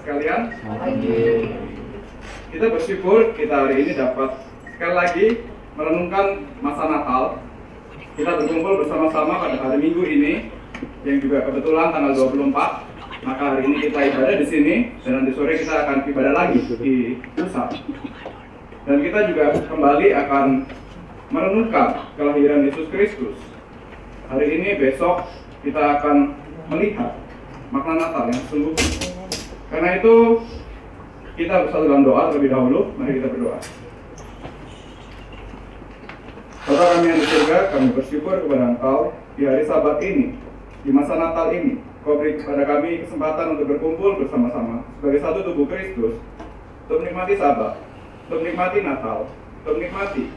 sekalian. Kita bersyukur kita hari ini dapat sekali lagi merenungkan masa Natal. Kita berkumpul bersama-sama pada hari Minggu ini, yang juga kebetulan tanggal 24. Maka hari ini kita ibadah di sini, dan nanti sore kita akan ibadah lagi di pusat. Dan kita juga kembali akan merenungkan kelahiran Yesus Kristus. Hari ini, besok kita akan melihat makna Natal yang sungguh. Karena itu kita bersatu dalam doa terlebih dahulu. Mari kita berdoa. Bapa kami yang di surga, kami bersyukur kepada Engkau di hari Sabat ini, di masa Natal ini. Kau beri kepada kami kesempatan untuk berkumpul bersama-sama sebagai satu tubuh Kristus, untuk menikmati Sabat, untuk menikmati Natal, untuk menikmati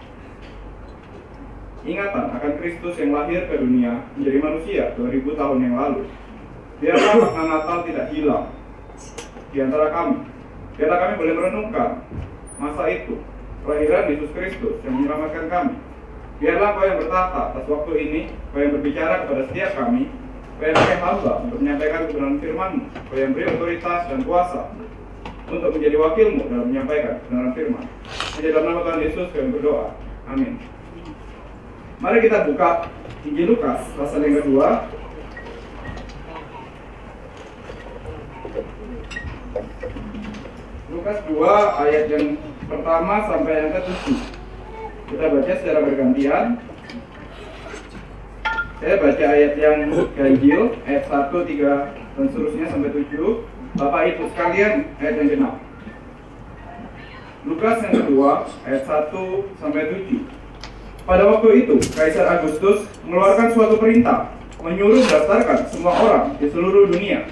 ingatan akan Kristus yang lahir ke dunia menjadi manusia 2000 tahun yang lalu. Biarlah makna Natal tidak hilang di antara kami. Biarlah kami boleh merenungkan masa itu, kelahiran Yesus Kristus yang menyelamatkan kami. Biarlah Kau yang bertata atas waktu ini, Kau yang berbicara kepada setiap kami, Kau yang pakai hamba untuk menyampaikan kebenaran firman-Mu, Kau yang beri otoritas dan kuasa untuk menjadi wakil-Mu dalam menyampaikan kebenaran firman. Di dalam nama Tuhan Yesus kami berdoa. Amin. Mari kita buka Injil Lukas pasal yang kedua. Lukas 2 ayat yang pertama sampai yang ke-7. Kita baca secara bergantian. Saya baca ayat yang ganjil, ayat 1, 3, dan seterusnya sampai 7. Bapak Ibu sekalian, ayat yang genap. Lukas yang kedua, ayat 1 sampai 7. Pada waktu itu, Kaisar Agustus mengeluarkan suatu perintah, menyuruh mendaftarkan semua orang di seluruh dunia.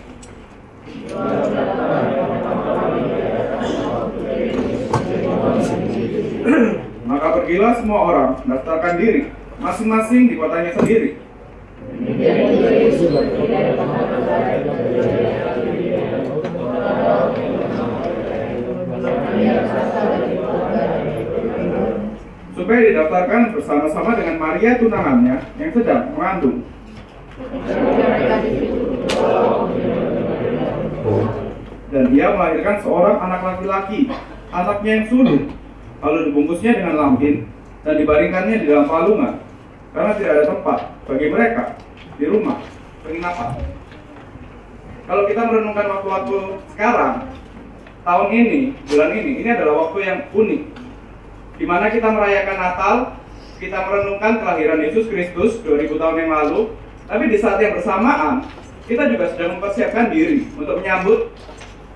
Maka pergilah semua orang mendaftarkan diri, masing-masing di kotanya sendiri. Supaya didaftarkan bersama-sama dengan Maria tunangannya yang sedang mengandung. Dan dia melahirkan seorang anak laki-laki, anaknya yang sulung. Lalu dibungkusnya dengan lampin dan dibaringkannya di dalam palungan, karena tidak ada tempat bagi mereka di rumah penginapan. Kalau kita merenungkan waktu-waktu sekarang, tahun ini, bulan ini adalah waktu yang unik, di mana kita merayakan Natal, kita merenungkan kelahiran Yesus Kristus 2000 tahun yang lalu. Tapi di saat yang bersamaan, kita juga sedang mempersiapkan diri untuk menyambut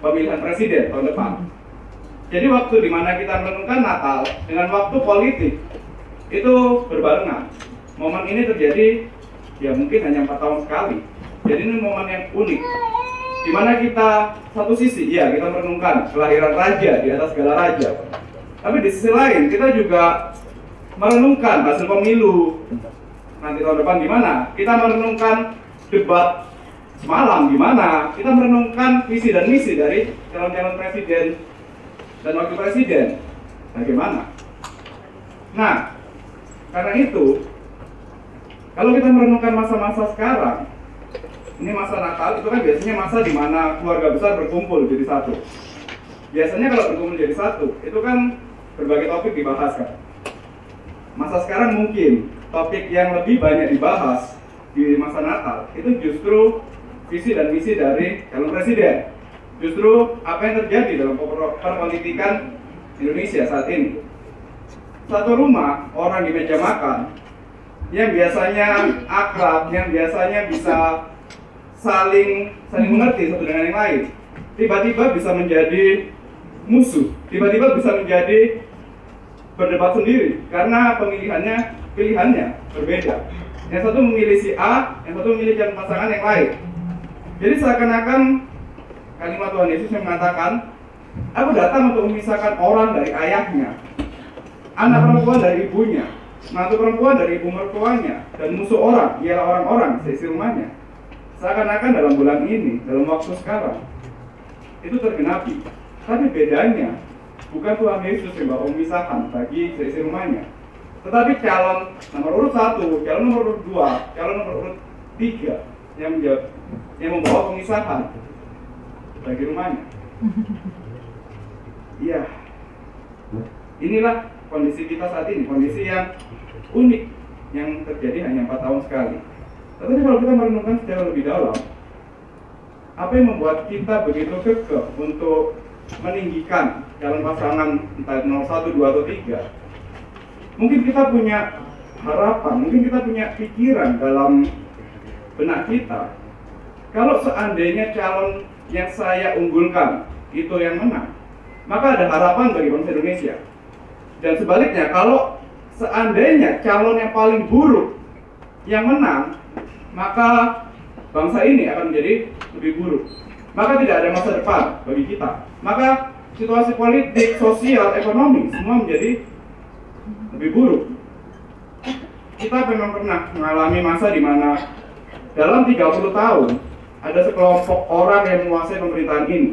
pemilihan presiden tahun depan. Jadi waktu di mana kita merenungkan Natal dengan waktu politik itu berbarengan. Momen ini terjadi ya mungkin hanya 4 tahun sekali. Jadi ini momen yang unik, di mana kita satu sisi ya kita merenungkan kelahiran raja di atas segala raja. Tapi di sisi lain kita juga merenungkan hasil pemilu nanti tahun depan gimana. Kita merenungkan debat semalam gimana. Kita merenungkan visi dan misi dari calon-calon presiden dan wakil presiden bagaimana. Nah, karena itu kalau kita merenungkan masa-masa sekarang, ini masa Natal itu kan biasanya masa di mana keluarga besar berkumpul jadi satu. Biasanya kalau berkumpul jadi satu, itu kan berbagai topik dibahas kan. Masa sekarang mungkin topik yang lebih banyak dibahas di masa Natal itu justru visi dan misi dari calon presiden. Justru apa yang terjadi dalam perpolitikan Indonesia saat ini. Satu rumah, orang di meja makan yang biasanya akrab, yang biasanya bisa saling mengerti satu dengan yang lain, tiba-tiba bisa menjadi musuh, tiba-tiba bisa menjadi berdebat sendiri karena pilihannya berbeda. Yang satu memilih si A, yang satu memilih calon pasangan yang lain. Jadi seakan-akan kalimat Tuhan Yesus yang mengatakan, aku datang untuk memisahkan orang dari ayahnya, anak perempuan dari ibunya, menantu perempuan dari ibu mertuanya, dan musuh orang ialah orang-orang seisi rumahnya. Seakan-akan dalam bulan ini, dalam waktu sekarang, itu tergenapi. Tapi bedanya, bukan Tuhan Yesus yang bawa pemisahan bagi seisi rumahnya, tetapi calon nomor urut 1, calon nomor urut 2, calon nomor urut 3 yang membawa pemisahan bagi rumahnya. Iya, inilah kondisi kita saat ini, kondisi yang unik yang terjadi hanya 4 tahun sekali. Tetapi kalau kita merenungkan secara lebih dalam, apa yang membuat kita begitu kekeh untuk meninggikan calon pasangan entah 01, 2, atau 3? Mungkin kita punya harapan, mungkin kita punya pikiran dalam benak kita, kalau seandainya calon yang saya unggulkan itu yang menang, maka ada harapan bagi bangsa Indonesia. Dan sebaliknya, kalau seandainya calon yang paling buruk yang menang, maka bangsa ini akan menjadi lebih buruk. Maka tidak ada masa depan bagi kita. Maka situasi politik, sosial, ekonomi semua menjadi lebih buruk. Kita memang pernah mengalami masa di mana dalam 30 tahun ada sekelompok orang yang menguasai pemerintahan ini.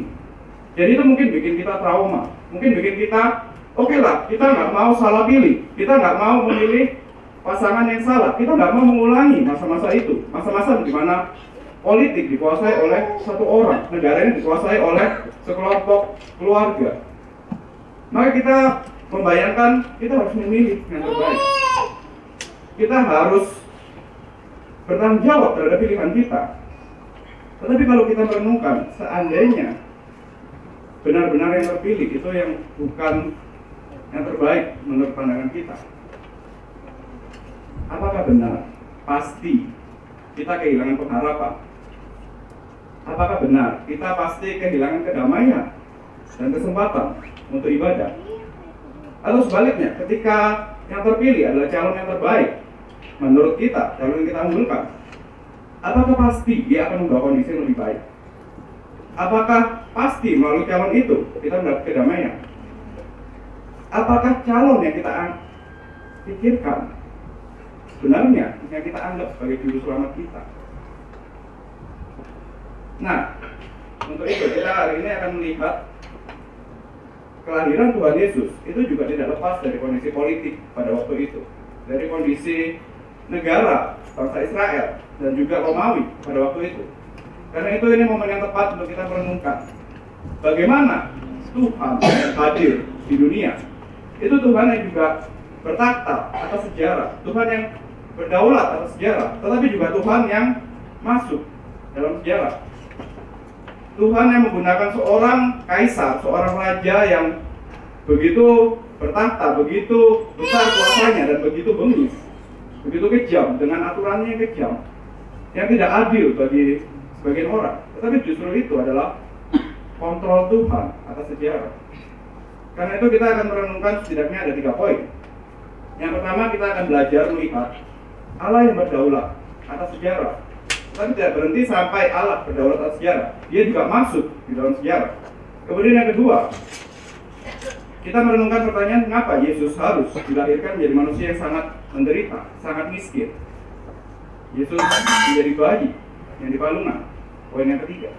Jadi itu mungkin bikin kita trauma, mungkin bikin kita oke lah, kita nggak mau salah pilih, kita nggak mau memilih pasangan yang salah, kita nggak mau mengulangi masa-masa itu, masa-masa di mana politik dikuasai oleh satu orang, negara ini dikuasai oleh sekelompok keluarga. Maka kita membayangkan kita harus memilih yang terbaik. Kita harus bertanggung jawab terhadap pilihan kita. Tetapi kalau kita merenungkan, seandainya benar-benar yang terpilih itu yang bukan yang terbaik menurut pandangan kita, apakah benar? Pasti kita kehilangan pengharapan. Apakah benar kita pasti kehilangan kedamaian dan kesempatan untuk ibadah? Atau sebaliknya, ketika yang terpilih adalah calon yang terbaik menurut kita, calon yang kita unggulkan, apakah pasti dia akan membawa kondisi yang lebih baik? Apakah pasti melalui calon itu kita mendapat kedamaian? Apakah calon yang kita pikirkan sebenarnya yang kita anggap sebagai juru selamat kita? Nah, untuk itu kita hari ini akan melihat kelahiran Tuhan Yesus itu juga tidak lepas dari kondisi politik pada waktu itu, dari kondisi negara bangsa Israel dan juga Romawi pada waktu itu. Karena itu ini momen yang tepat untuk kita merenungkan bagaimana Tuhan yang hadir di dunia. Itu Tuhan yang juga bertakhta atas sejarah, Tuhan yang berdaulat atas sejarah, tetapi juga Tuhan yang masuk dalam sejarah. Tuhan yang menggunakan seorang kaisar, seorang raja yang begitu bertakhta, begitu besar kuasanya dan begitu bengis, begitu kejam, dengan aturannya yang kejam, yang tidak adil bagi sebagian orang. Tetapi justru itu adalah kontrol Tuhan atas sejarah. Karena itu kita akan merenungkan setidaknya ada 3 poin. Yang pertama, kita akan belajar melihat Allah yang berdaulat atas sejarah. Tapi tidak berhenti sampai Allah berdaulat atas sejarah, dia juga masuk di dalam sejarah. Kemudian yang kedua, kita merenungkan pertanyaan kenapa Yesus harus dilahirkan menjadi manusia yang sangat menderita, sangat miskin. Yesus menjadi bayi yang dipalungan. Poin yang ketiga.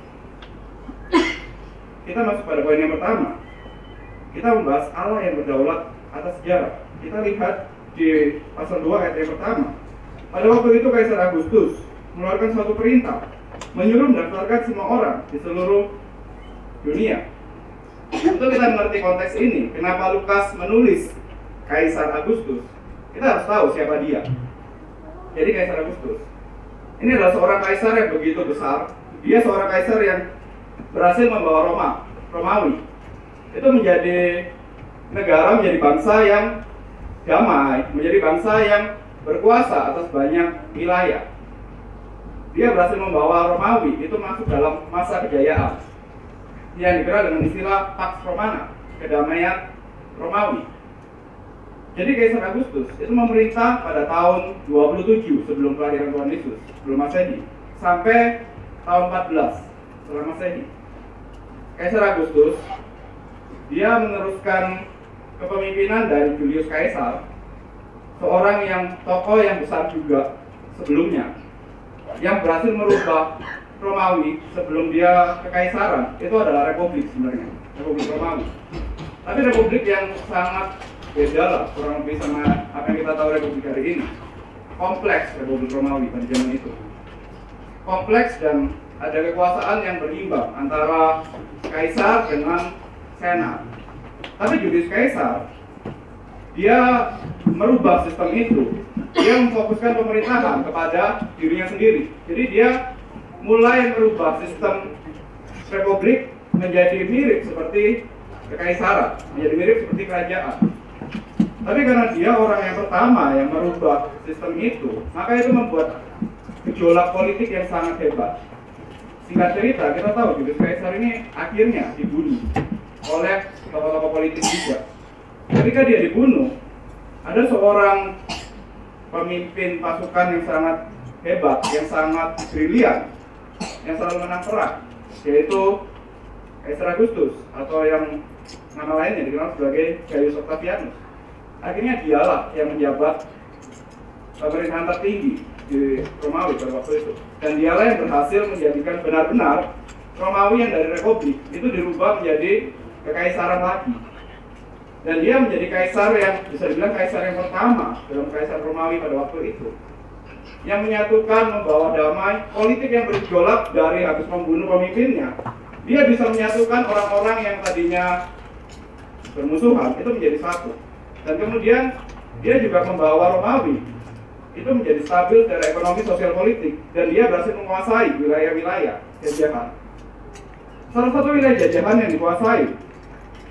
Kita masuk pada poin yang pertama. Kita membahas Allah yang berdaulat atas sejarah. Kita lihat di pasal 2 ayat yang pertama. Pada waktu itu Kaisar Agustus mengeluarkan suatu perintah, menyuruh mendaftarkan semua orang di seluruh dunia. Untuk kita mengerti konteks ini, kenapa Lukas menulis Kaisar Agustus, kita harus tahu siapa dia. Jadi Kaisar Agustus ini adalah seorang kaisar yang begitu besar. Dia seorang kaisar yang berhasil membawa Romawi itu menjadi negara, menjadi bangsa yang damai, menjadi bangsa yang berkuasa atas banyak wilayah. Dia berhasil membawa Romawi itu masuk dalam masa kejayaan yang dikenal dengan istilah Pax Romana, kedamaian Romawi. Jadi Kaisar Agustus itu memerintah pada tahun 27 sebelum kelahiran Tuhan Yesus, sebelum Masehi, sampai tahun 14 setelah Masehi. Kaisar Agustus dia meneruskan kepemimpinan dari Julius Kaisar, seorang yang tokoh yang besar juga sebelumnya, yang berhasil merubah Romawi sebelum dia kekaisaran. Itu adalah republik sebenarnya, Republik Romawi. Tapi republik yang sangat beda lah, kurang lebih sama apa yang kita tahu republik hari ini. Kompleks Republik Romawi pada zaman itu, kompleks dan ada kekuasaan yang berimbang antara kaisar dengan senat. Tapi Julius Caesar, dia merubah sistem itu. Dia memfokuskan pemerintahan kepada dirinya sendiri. Jadi dia mulai merubah sistem republik menjadi mirip seperti kekaisaran, menjadi mirip seperti kerajaan. Tapi karena dia orang yang pertama yang merubah sistem itu, maka itu membuat gejolak politik yang sangat hebat. Singkat cerita, kita tahu Julius Caesar ini akhirnya dibunuh oleh tokoh-tokoh politik juga. Ketika dia dibunuh, ada seorang pemimpin pasukan yang sangat hebat, yang sangat brilian, yang selalu menang perang, yaitu Caesar Augustus, atau yang nama lainnya dikenal sebagai Gaius Octavianus. Akhirnya dialah yang menjabat pemerintahan tertinggi di Romawi pada waktu itu, dan dialah yang berhasil menjadikan benar-benar Romawi yang dari republik itu dirubah menjadi kekaisaran lagi. Dan dia menjadi kaisar yang bisa dibilang kaisar yang pertama dalam kaisar Romawi pada waktu itu, yang menyatukan, membawa damai, politik yang bergejolak dari habis membunuh pemimpinnya. Dia bisa menyatukan orang-orang yang tadinya bermusuhan itu menjadi satu. Dan kemudian dia juga membawa Romawi itu menjadi stabil secara ekonomi, sosial, politik, dan dia berhasil menguasai wilayah-wilayah jajahan. Salah satu wilayah jajahan yang dikuasai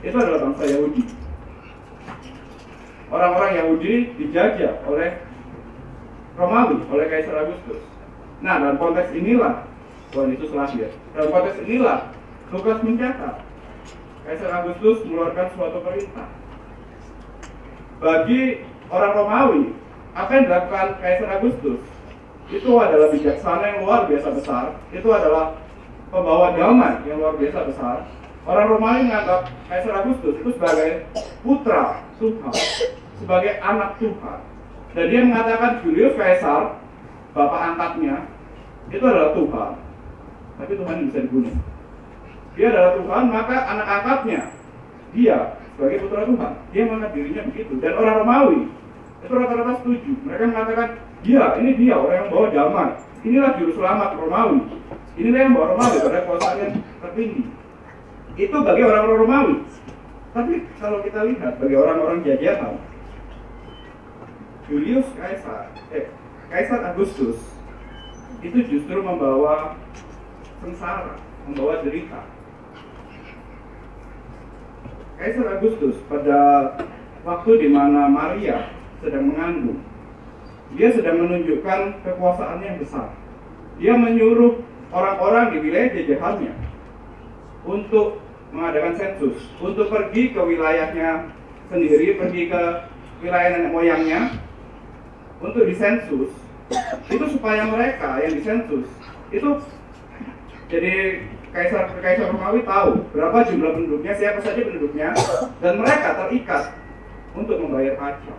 itu adalah bangsa Yahudi. Orang-orang Yahudi dijajah oleh Romawi, oleh Kaisar Augustus. Nah, dalam konteks inilah Tuhan Yesus lahir. Dalam konteks inilah tugas mencatat. Kaisar Augustus mengeluarkan suatu perintah bagi orang Romawi. Apa yang dilakukan Kaisar Augustus itu adalah bijaksana yang luar biasa besar. Itu adalah pembawa damai yang luar biasa besar. Orang Romawi menganggap Kaisar Augustus itu sebagai putra Tuhan, sebagai anak Tuhan. Dan dia mengatakan Julius Caesar, bapak angkatnya, itu adalah Tuhan. Tapi Tuhan yang bisa dibunuh. Dia adalah Tuhan, maka anak angkatnya, dia sebagai putra Tuhan. Dia menganggap dirinya begitu. Dan orang Romawi itu rata-rata setuju. Mereka mengatakan, ini dia orang yang bawa damai. Inilah juru selamat Romawi. Inilah yang bawa Romawi pada kekuasaan yang tertinggi. Itu bagi orang-orang Romawi. Tapi kalau kita lihat bagi orang-orang jajahan, Julius Caesar Augustus itu justru membawa sengsara, membawa derita. Caesar Augustus pada waktu di mana Maria sedang mengandung, dia sedang menunjukkan kekuasaannya yang besar. Dia menyuruh orang-orang di wilayah jajahannya untuk mengadakan sensus, untuk pergi ke wilayahnya sendiri, pergi ke wilayah nenek moyangnya untuk disensus. Itu supaya mereka yang disensus itu, jadi Kaisar Romawi tahu berapa jumlah penduduknya, siapa saja penduduknya, dan mereka terikat untuk membayar pajak.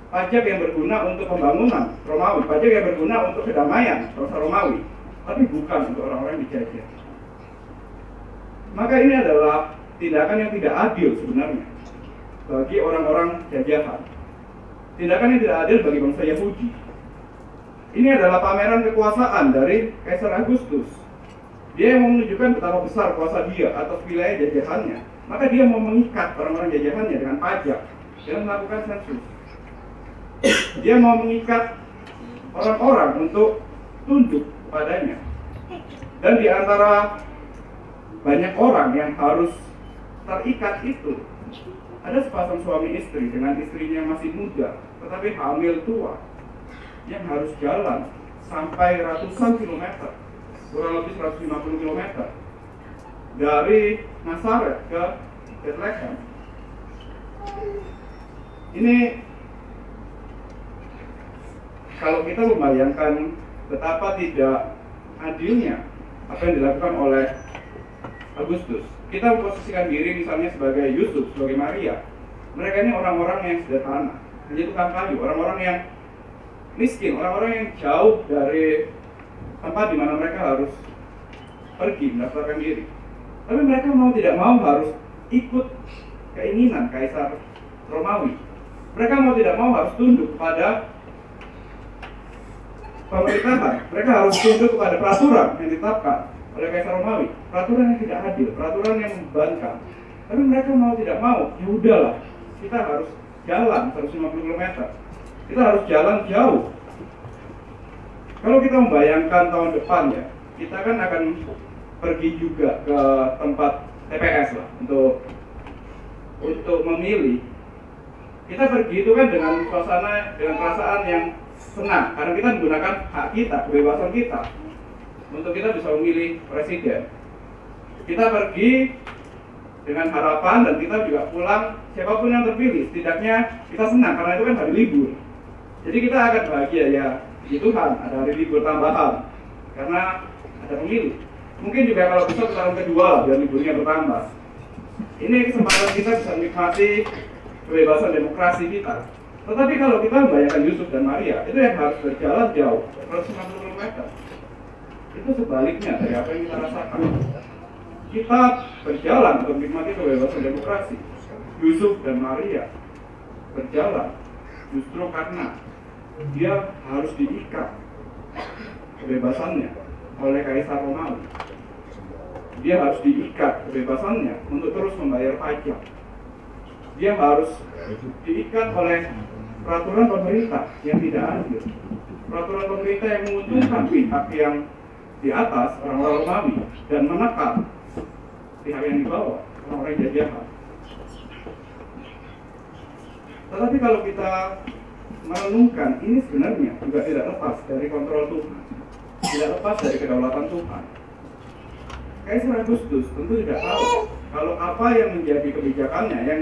Pajak yang berguna untuk pembangunan Romawi, pajak yang berguna untuk kedamaian bangsa Romawi, tapi bukan untuk orang-orang yang dijajah. Maka ini adalah tindakan yang tidak adil sebenarnya bagi orang-orang jajahan. Tindakan yang tidak adil bagi bangsa Yahudi. Ini adalah pameran kekuasaan dari Kaisar Augustus. Dia yang menunjukkan betapa besar kuasa dia atas wilayah jajahannya. Maka dia mau mengikat orang-orang jajahannya dengan pajak, dengan melakukan sensus. Dia mau mengikat orang-orang untuk tunduk padanya. Dan di antara banyak orang yang harus terikat itu, ada sepasang suami istri dengan istrinya yang masih muda tetapi hamil tua, yang harus jalan sampai ratusan kilometer, kurang lebih 150 kilometer, dari Nazaret ke Bethlehem. Ini kalau kita membayangkan betapa tidak adilnya apa yang dilakukan oleh Augustus, kita memposisikan diri misalnya sebagai Yusuf, sebagai Maria. Mereka ini orang-orang yang sederhana, hanya tukang kayu, orang-orang yang miskin, orang-orang yang jauh dari tempat di mana mereka harus pergi mendaftarkan diri. Tapi mereka mau tidak mau harus ikut keinginan Kaisar Romawi. Mereka mau tidak mau harus tunduk kepada pemerintahan, mereka harus tunduk kepada peraturan yang ditetapkan oleh Kaisar Romawi, peraturan yang tidak adil, peraturan yang membebankan. Tapi mereka mau tidak mau, ya udahlah, kita harus jalan 150 km, kita harus jalan jauh. Kalau kita membayangkan tahun depan ya, kita kan akan pergi juga ke tempat TPS lah untuk memilih. Kita pergi itu kan dengan suasana, dengan perasaan yang senang, karena kita menggunakan hak kita, kebebasan kita, untuk kita bisa memilih presiden. Kita pergi dengan harapan dan kita juga pulang, siapapun yang terpilih, setidaknya kita senang karena itu kan hari libur. Jadi kita akan bahagia ya, di Tuhan ada hari libur tambahan karena ada pemilu. Mungkin juga kalau bisa putaran kedua lah, biar liburnya bertambah. Ini kesempatan kita bisa menikmati kebebasan demokrasi kita. Tetapi kalau kita membayangkan Yusuf dan Maria, itu yang harus berjalan jauh, 150 km. Itu sebaliknya dari apa yang kita rasakan. Kita berjalan untuk menikmati kebebasan demokrasi. Yusuf dan Maria berjalan justru karena dia harus diikat kebebasannya oleh Kaisar Romawi. Dia harus diikat kebebasannya untuk terus membayar pajak. Dia harus diikat oleh peraturan pemerintah yang tidak adil, peraturan pemerintah yang menguntungkan pihak yang di atas, orang-orang Romawi, dan menekan pihak yang di bawah, orang-orang yang jahat. Tetapi kalau kita merenungkan, ini sebenarnya juga tidak lepas dari kontrol Tuhan, tidak lepas dari kedaulatan Tuhan. Kaisar Agustus tentu tidak tahu kalau apa yang menjadi kebijakannya, yang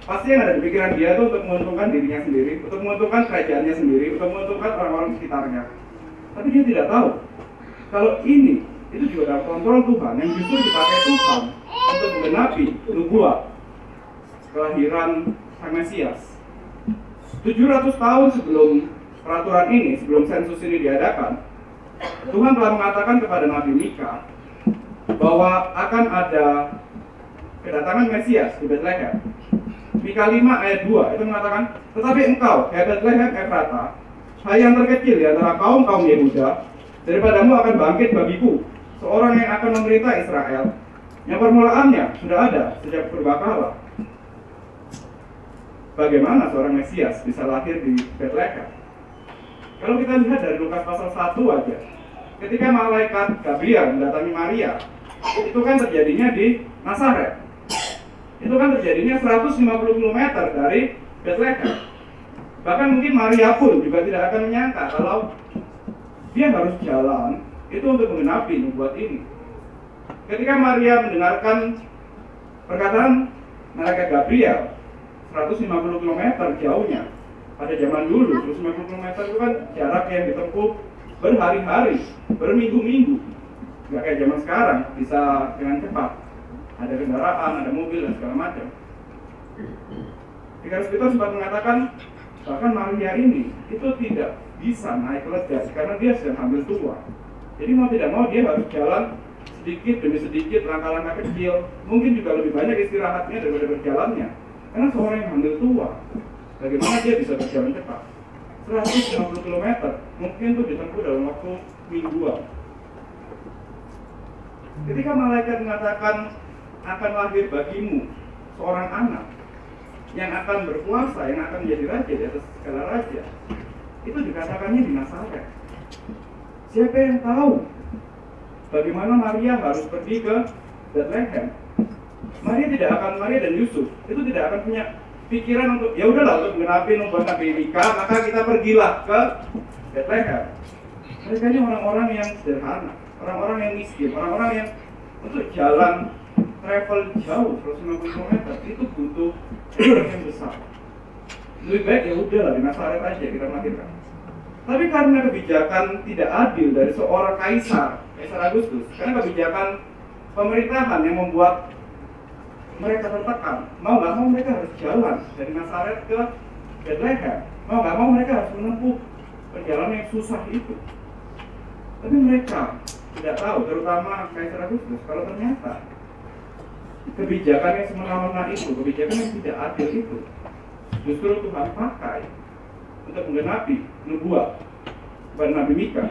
pasti yang ada di pikiran dia itu untuk menguntungkan dirinya sendiri, untuk menguntungkan kerajaannya sendiri, untuk menguntungkan orang-orang di sekitarnya. Tapi dia tidak tahu kalau ini itu juga dalam kontrol Tuhan, yang justru dipakai Tuhan untuk menggenapi nubuat kelahiran Sang Mesias. 700 tahun sebelum peraturan ini, sebelum sensus ini diadakan, Tuhan telah mengatakan kepada Nabi Mika bahwa akan ada kedatangan Mesias di Bethlehem. Mika 5 ayat 2 itu mengatakan, tetapi engkau, hai Bethlehem Efrata, hai yang terkecil di antara kaum-kaum Yehuda, daripadamu akan bangkit bagiku seorang yang akan memerintah Israel, yang permulaannya sudah ada sejak purbakala. Bagaimana seorang Mesias bisa lahir di Bethlehem? Kalau kita lihat dari Lukas pasal 1 aja, ketika malaikat Gabriel mendatangi Maria, itu kan terjadinya di Nazaret. Itu kan terjadinya 150 km dari Bethlehem. Bahkan mungkin Maria pun juga tidak akan menyangka kalau dia harus jalan itu untuk menggenapi nubuat ini. Ketika Maria mendengarkan perkataan malaikat Gabriel, 150 km jauhnya. Pada zaman dulu, 150 km itu kan jarak yang ditempuh berhari-hari, berminggu-minggu. Nggak kayak zaman sekarang, bisa dengan cepat. Ada kendaraan, ada mobil, dan segala macam. Tiga Petrus sempat mengatakan, bahkan Maria ini itu tidak bisa naik keledai karena dia sedang hamil tua. Jadi mau tidak mau dia harus jalan sedikit demi sedikit, langkah-langkah kecil. Mungkin juga lebih banyak istirahatnya daripada berjalannya. Karena seorang yang hamil tua, bagaimana dia bisa berjalan cepat? 150 km, mungkin itu ditempuh dalam waktu mingguan. Ketika malaikat mengatakan akan lahir bagimu seorang anak yang akan berkuasa, yang akan menjadi raja di atas segala raja, itu dikatakannya di Nazaret. Siapa yang tahu bagaimana Maria harus pergi ke Bethlehem? Maria dan Yusuf itu tidak akan punya pikiran untuk ya udahlah untuk menggenapi nubuat Nabi Mika, maka kita pergilah ke Bethlehem. Mereka ini orang-orang yang sederhana, orang-orang yang miskin, orang-orang yang untuk jalan travel jauh 150 km itu butuh effort yang besar. Lebih baik ya udahlah di Nazaret aja kita melahirkan. Tapi karena kebijakan tidak adil dari seorang Kaisar Agustus, karena kebijakan pemerintahan yang membuat mereka tertekan, mau nggak mau mereka harus jalan dari Nazaret ke Bethlehem, mau nggak mau mereka harus menempuh perjalanan yang susah itu. Tapi mereka tidak tahu, terutama Kaisar Agustus, kalau ternyata kebijakan yang semena-mena itu, kebijakan yang tidak adil itu, justru Tuhan pakai untuk menggenapi nubuat kepada Nabi Mika.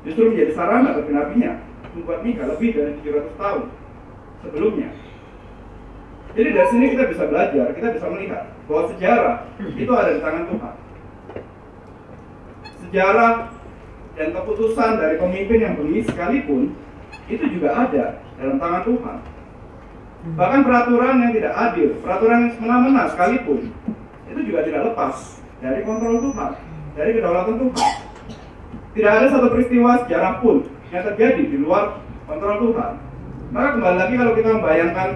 Justru menjadi sarana bagi nabinya membuat Mika lebih dari 700 tahun sebelumnya. Jadi dari sini kita bisa belajar, kita bisa melihat bahwa sejarah itu ada di tangan Tuhan. Sejarah dan keputusan dari pemimpin yang bengis sekalipun itu juga ada dalam tangan Tuhan. Bahkan peraturan yang tidak adil, peraturan yang semena-mena sekalipun itu juga tidak lepas dari kontrol Tuhan, dari kedaulatan Tuhan. Tidak ada satu peristiwa sejarah pun yang terjadi di luar kontrol Tuhan. Maka kembali lagi kalau kita membayangkan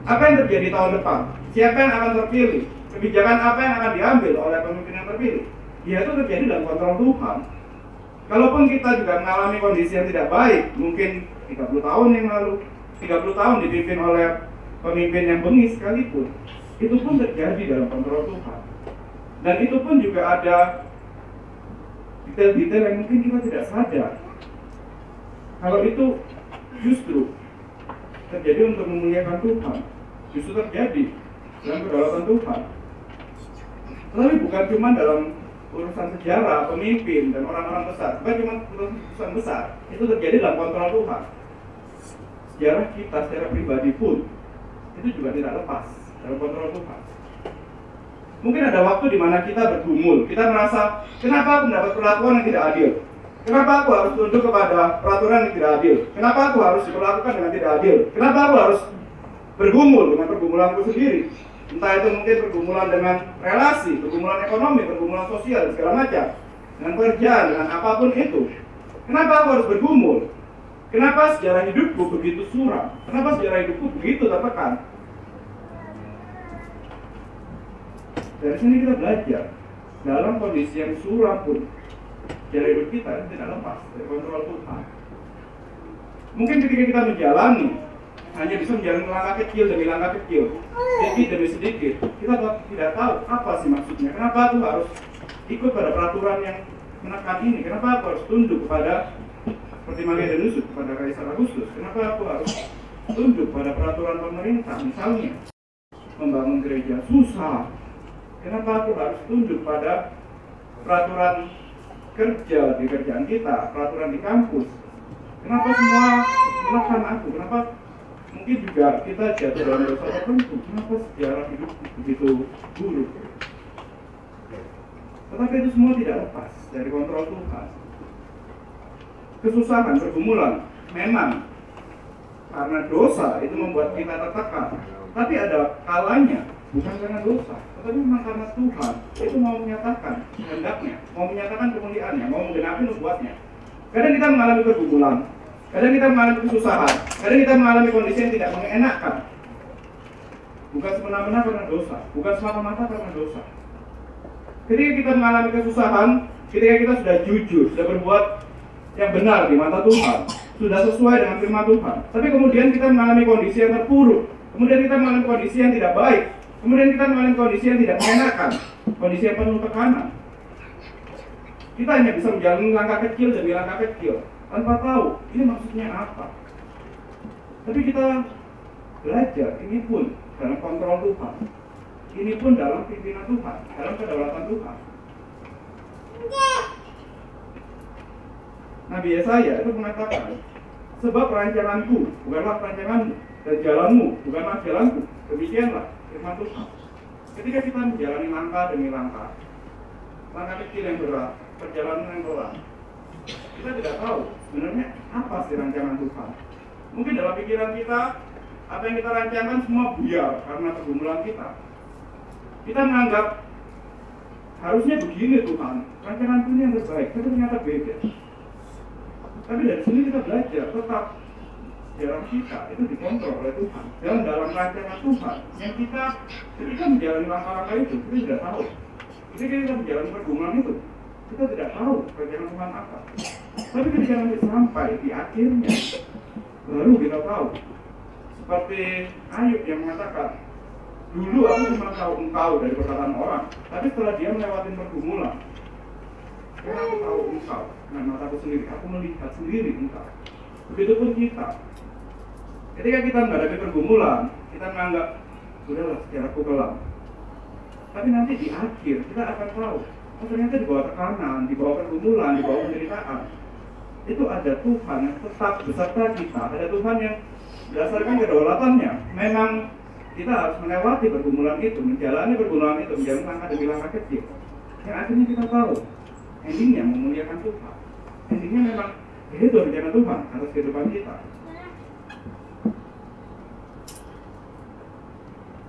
apa yang terjadi tahun depan, siapa yang akan terpilih, kebijakan apa yang akan diambil oleh pemimpin yang terpilih, ya itu terjadi dalam kontrol Tuhan. Kalaupun kita juga mengalami kondisi yang tidak baik, mungkin 30 tahun yang lalu, 30 tahun dipimpin oleh pemimpin yang bengis sekalipun, itu pun terjadi dalam kontrol Tuhan. Dan itu pun juga ada detail-detail yang mungkin kita tidak sadar. Kalau itu justru terjadi untuk memuliakan Tuhan, justru terjadi dalam kedaulatan Tuhan. Tetapi bukan cuma dalam urusan sejarah, pemimpin, dan orang-orang besar, bukan cuma urusan besar, itu terjadi dalam kontrol Tuhan. Sejarah kita secara pribadi pun itu juga tidak lepas dalam kontrol Tuhan. Mungkin ada waktu di mana kita bergumul, kita merasa, kenapa aku mendapat perlakuan yang tidak adil? Kenapa aku harus tunduk kepada peraturan yang tidak adil? Kenapa aku harus diperlakukan dengan tidak adil? Kenapa aku harus bergumul dengan pergumulanku sendiri? Entah itu mungkin pergumulan dengan relasi, pergumulan ekonomi, pergumulan sosial, segala macam, dengan pekerjaan, dengan apapun itu. Kenapa aku harus bergumul? Kenapa sejarah hidupku begitu suram? Kenapa sejarah hidupku begitu tertekan? Dari sini kita belajar, dalam kondisi yang suram pun, sejarah hidup kita tidak lepas dari kontrol Tuhan. Mungkin ketika kita menjalani, hanya bisa menjalani langkah kecil demi langkah kecil, sedikit demi sedikit, kita tidak tahu apa sih maksudnya. Kenapa aku harus ikut pada peraturan yang menekan ini? Kenapa aku harus tunduk kepada seperti Maria dan Yusuf kepada Kaisar Agustus? Kenapa aku harus tunduk pada peraturan pemerintah? Misalnya membangun gereja susah. Kenapa aku harus tunduk pada peraturan kerja di kerjaan kita, peraturan di kampus? Kenapa semua menekan aku? Kenapa mungkin juga kita jatuh dalam dosa tertentu? Kenapa sejarah hidup begitu buruk? Tetapi itu semua tidak lepas dari kontrol Tuhan. Kesusahan, pergumulan, memang karena dosa itu membuat kita tertekan. Tapi ada kalanya, bukan karena dosa, tetapi memang karena Tuhan itu mau menyatakan kehendaknya, mau menyatakan kemuliaannya, mau menggenapi nubuatnya. Kadang kita mengalami pergumulan, kadang kita mengalami kesusahan, kadang kita mengalami kondisi yang tidak mengenakan. Bukan semena-mena karena dosa, bukan semata-mata karena dosa. Ketika kita mengalami kesusahan, ketika kita sudah jujur, sudah berbuat yang benar di mata Tuhan, sudah sesuai dengan firman Tuhan, tapi kemudian kita mengalami kondisi yang terpuruk, kemudian kita mengalami kondisi yang tidak baik, kemudian kita mengalami kondisi yang tidak mengenakan, kondisi yang penuh tekanan. Kita hanya bisa menjalani langkah kecil demi langkah kecil, tanpa tahu ini maksudnya apa. Tapi kita belajar, ini pun dalam kontrol Tuhan, ini pun dalam pimpinan Tuhan, dalam kedaulatan Tuhan. Nabi Yesaya itu mengatakan, sebab rancanganku bukanlah rancanganmu, dan jalanmu bukanlah jalanku. Demikianlah firman Tuhan. Ketika kita menjalani langkah demi langkah kecil yang berat, perjalanan yang pelan, kita tidak tahu sebenarnya apa sih rancangan Tuhan. Mungkin dalam pikiran kita, apa yang kita rancangkan semua buyar karena pergumulan kita. Kita menganggap harusnya begini Tuhan, rancangan ini yang terbaik, tapi ternyata beda. Tapi dari sini kita belajar, tetap sejarah kita itu dikontrol oleh Tuhan. Dan dalam rancangan Tuhan, yang kita ketika menjalani langkah-langkah itu, kita tidak tahu. Ketika kita menjalani pergumulan itu, kita tidak tahu rancangan Tuhan apa. Tapi ketika nanti sampai di akhirnya, baru kita tahu. Seperti Ayub yang mengatakan, dulu aku cuma tahu engkau dari perkataan orang, tapi setelah dia melewati pergumulan, karena aku tahu engkau dengan mataku sendiri, aku melihat sendiri engkau. Begitupun kita. Ketika kita menghadapi pergumulan, kita menganggap, sudahlah sejarahku kelam. Tapi nanti di akhir kita akan tahu Oh, ternyata di bawah tekanan, di bawah pergumulan, di bawah penderitaan, itu ada Tuhan yang tetap beserta kita. Ada Tuhan yang berdasarkan kedaulatannya memang kita harus melewati pergumulan itu, menjalani pergumulan itu, menjalani langkah demi langkah kecil. Yang akhirnya kita tahu endingnya memuliakan Tuhan. Endingnya memang itu rencana Tuhan atas kehidupan kita.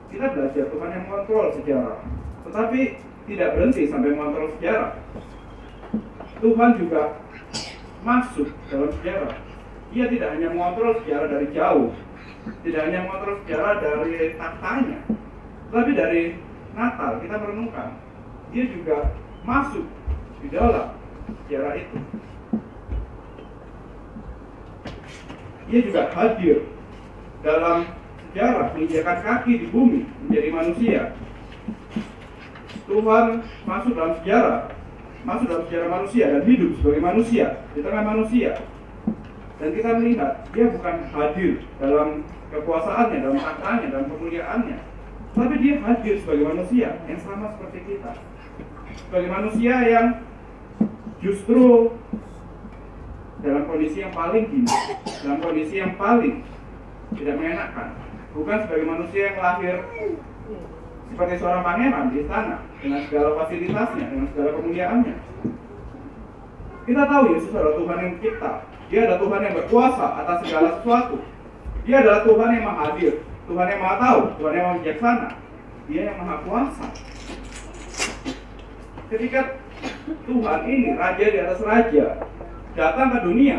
Kita belajar Tuhan yang mengontrol sejarah, tetapi tidak berhenti sampai mengontrol sejarah. Tuhan juga masuk dalam sejarah. Dia tidak hanya mengontrol sejarah dari jauh, tidak hanya mengontrol sejarah dari taktanya, tapi dari Natal kita merenungkan, dia juga masuk di dalam sejarah itu. Dia juga hadir dalam sejarah, menginjakan kaki di bumi, menjadi manusia. Tuhan masuk dalam sejarah manusia dan hidup sebagai manusia, di tengah manusia. Dan kita melihat, dia bukan hadir dalam kekuasaannya, dalam taktanya, dalam kemuliaannya, tapi dia hadir sebagai manusia yang sama seperti kita. Sebagai manusia yang justru dalam kondisi yang paling hina, dalam kondisi yang paling tidak mengenakan. Bukan sebagai manusia yang lahir seperti seorang pangeran di istana, dengan segala fasilitasnya, dengan segala kemuliaannya. Kita tahu Yesus adalah Tuhan yang mencipta. Dia adalah Tuhan yang berkuasa atas segala sesuatu. Dia adalah Tuhan yang maha hadir, Tuhan yang maha tahu, Tuhan yang maha bijaksana. Dia yang maha kuasa. Ketika Tuhan ini, Raja di atas Raja, datang ke dunia,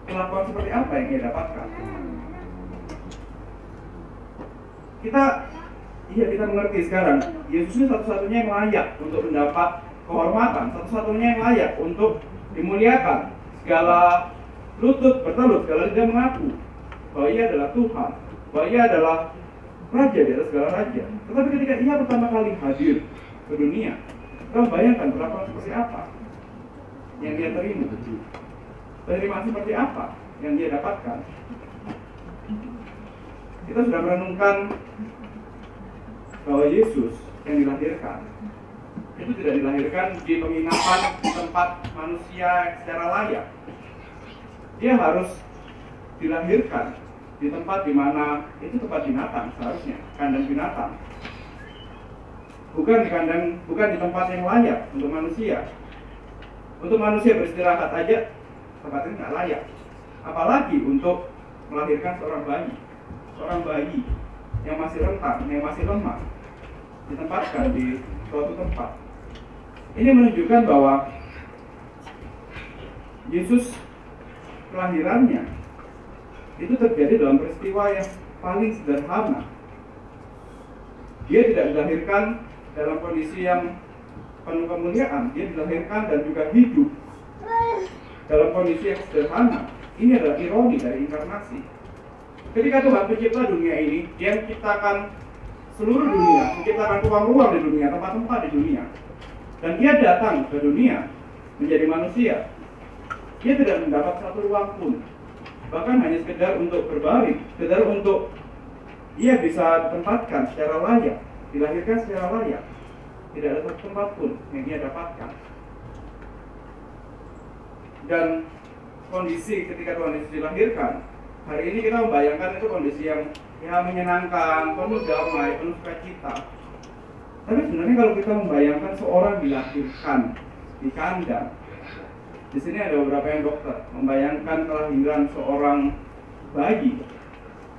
kelakuan seperti apa yang dia dapatkan? Kita mengerti sekarang, Yesus ini satu-satunya yang layak untuk mendapat kehormatan, satu-satunya yang layak untuk dimuliakan. Segala lutut bertelut, segala lidah mengaku bahwa ia adalah Tuhan, bahwa ia adalah Raja di atas segala raja. Tetapi ketika ia pertama kali hadir ke dunia, kita bayangkan perlakuan seperti apa yang dia terima, penerimaan seperti apa yang dia dapatkan. Kita sudah merenungkan bahwa Yesus yang dilahirkan itu tidak dilahirkan di penginapan tempat manusia secara layak. Dia harus dilahirkan di tempat di mana itu tempat binatang, seharusnya kandang binatang. Bukan di tempat yang layak untuk manusia. Untuk manusia beristirahat aja tempat ini nggak layak. Apalagi untuk melahirkan seorang bayi yang masih rentan, yang masih lemah, ditempatkan di suatu tempat. Ini menunjukkan bahwa Yesus kelahirannya itu terjadi dalam peristiwa yang paling sederhana. Dia tidak dilahirkan dalam kondisi yang penuh kemuliaan. Dia dilahirkan dan juga hidup dalam kondisi yang sederhana. Ini adalah ironi dari inkarnasi. Ketika Tuhan pencipta dunia ini, Dia menciptakan seluruh dunia, menciptakan ruang-ruang di dunia, tempat-tempat di dunia. Dan Dia datang ke dunia menjadi manusia. Dia tidak mendapat satu ruang pun, bahkan hanya sekedar untuk berbaring, sekedar untuk Dia bisa ditempatkan secara layak, dilahirkan secara layak. Tidak ada satu tempat pun yang Dia dapatkan. Dan kondisi ketika Tuhan Yesus dilahirkan, hari ini kita membayangkan itu kondisi yang menyenangkan, penuh damai, penuh sukacita. Tapi sebenarnya kalau kita membayangkan seorang dilahirkan di kandang, di sini ada beberapa yang dokter membayangkan kelahiran seorang bayi.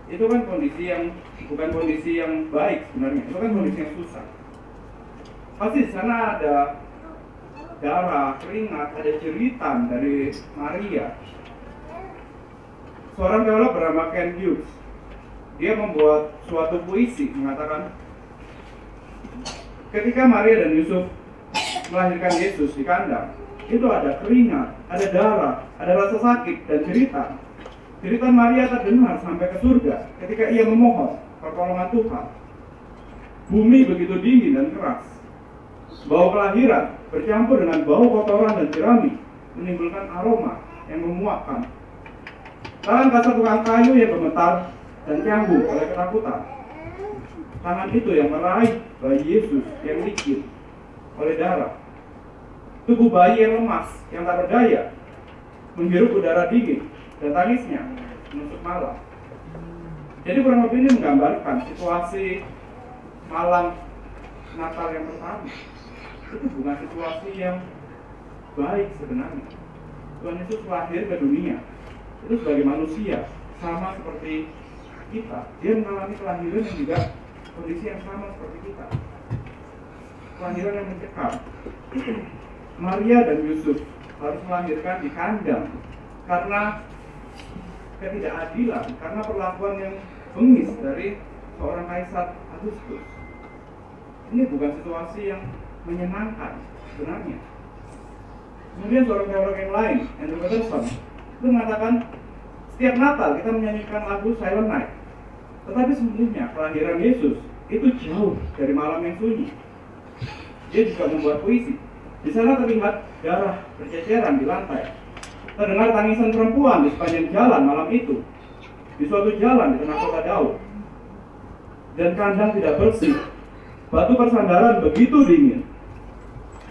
Itu kan kondisi yang bukan kondisi yang baik sebenarnya. Itu kan kondisi yang susah. Pasti di sana ada darah, keringat, ada jeritan dari Maria. Seorang teolog bernama Ken Hughes, dia membuat suatu puisi mengatakan, ketika Maria dan Yusuf melahirkan Yesus di kandang, itu ada keringat, ada darah, ada rasa sakit dan jeritan. Jeritan Maria terdengar sampai ke surga ketika ia memohon pertolongan Tuhan. Bumi begitu dingin dan keras. Bau kelahiran bercampur dengan bau kotoran dan jerami menimbulkan aroma yang memuakkan. Tangan kasar tukang kayu yang gemetar dan canggung oleh ketakutan. Tangan itu yang meraih bayi Yesus yang licin. oleh darah. Tubuh bayi yang lemas, yang tak berdaya, menghirup udara dingin, dan tangisnya menusuk malam. Jadi kurang lebih ini menggambarkan situasi malam Natal yang pertama. Itu bukan situasi yang baik sebenarnya. Tuhan Yesus lahir ke dunia itu sebagai manusia, sama seperti kita. Dia mengalami kelahiran yang juga kondisi yang sama seperti kita. Kelahiran yang mencekam. Maria dan Yusuf harus melahirkan di kandang karena ketidakadilan, karena perlakuan yang bengis dari seorang Kaisar Agustus. Ini bukan situasi yang menyenangkan sebenarnya. Kemudian seorang teolog yang lain, Andrew Peterson, itu mengatakan setiap Natal kita menyanyikan lagu Silent Night, tetapi sesungguhnya kelahiran Yesus itu jauh dari malam yang sunyi. Dia juga membuat puisi. Di sana terlihat darah berceceran di lantai. Terdengar tangisan perempuan di sepanjang jalan malam itu, di suatu jalan di tengah kota Daud. Dan kandang tidak bersih, batu persandaran begitu dingin.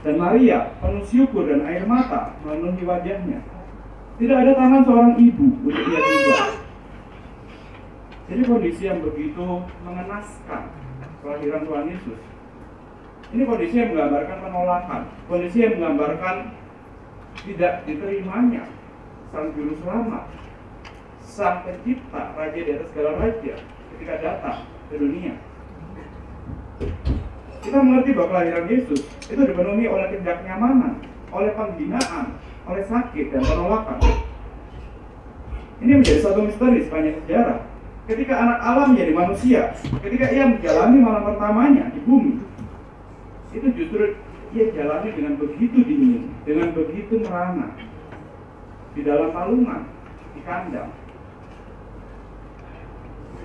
Dan Maria penuh syukur dan air mata memenuhi wajahnya. Tidak ada tangan seorang ibu untuk ia tinggal. Jadi kondisi yang begitu mengenaskan kelahiran Tuhan Yesus. Ini kondisi yang menggambarkan penolakan, kondisi yang menggambarkan tidak diterimanya Sang Juru Selamat, Sang Pencipta, Raja di atas segala raja ketika datang ke dunia. Kita mengerti bahwa kelahiran Yesus itu dipenuhi oleh ketidaknyamanan, oleh penghinaan, oleh sakit dan penolakan. Ini menjadi satu misteri sepanjang sejarah. Ketika anak Allah menjadi manusia, ketika ia menjalani malam pertamanya di bumi, itu justru ia jalani dengan begitu dingin, dengan begitu merana, di dalam palungan, di kandang.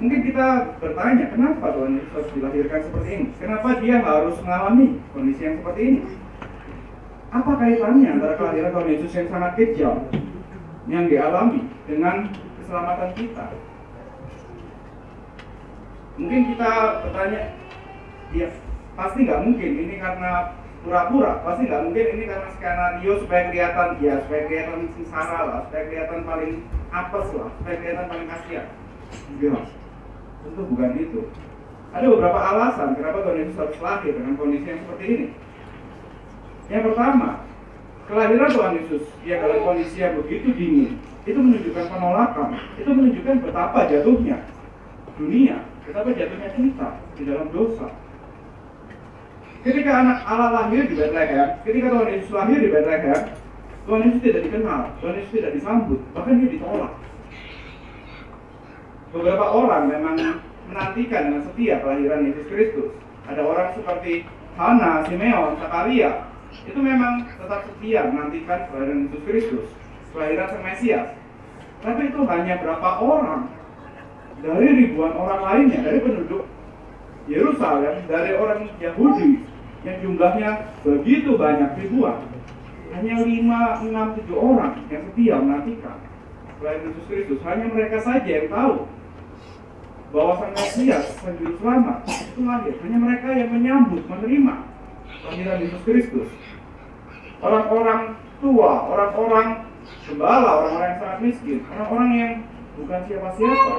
Mungkin kita bertanya, kenapa Tuhan Yesus harus dilahirkan seperti ini? Kenapa dia harus mengalami kondisi yang seperti ini? Apa kaitannya antara kelahiran Tuhan Yesus yang sangat kejam yang dialami dengan keselamatan kita? Mungkin kita bertanya, ya pasti nggak mungkin ini karena pura-pura, pasti nggak mungkin ini karena skenario supaya kelihatan sengsara lah, supaya kelihatan paling apes lah, supaya kelihatan paling kasihan. Enggak, tentu bukan itu. Ada beberapa alasan kenapa Tuhan Yesus harus lahir dengan kondisi yang seperti ini. Yang pertama, kelahiran Tuhan Yesus yang dalam kondisi yang begitu dingin, itu menunjukkan penolakan, itu menunjukkan betapa jatuhnya dunia, betapa jatuhnya kita di dalam dosa. Ketika anak Allah lahir di Bethlehem, ketika Tuhan Yesus lahir di Bethlehem, Tuhan Yesus tidak dikenal, Tuhan Yesus tidak disambut, bahkan dia ditolak. Beberapa orang memang menantikan dengan setia kelahiran Yesus Kristus. Ada orang seperti Hana, Simeon, Zakaria, itu memang tetap setia menantikan kelahiran Yesus Kristus, kelahiran Sang Mesias. Tapi itu hanya berapa orang dari ribuan orang lainnya, dari penduduk Yerusalem, dari orang Yahudi yang jumlahnya begitu banyak ribuan. Hanya 5, 6, 7 orang yang setia menantikan kelahiran Yesus Kristus. Hanya mereka saja yang tahu bahwa Sang Mesias, Sang Juru Selamat itu lahir. Hanya mereka yang menyambut, menerima kelahiran Yesus Kristus. Orang-orang tua, orang-orang gembala, orang-orang yang sangat miskin, orang-orang yang bukan siapa-siapa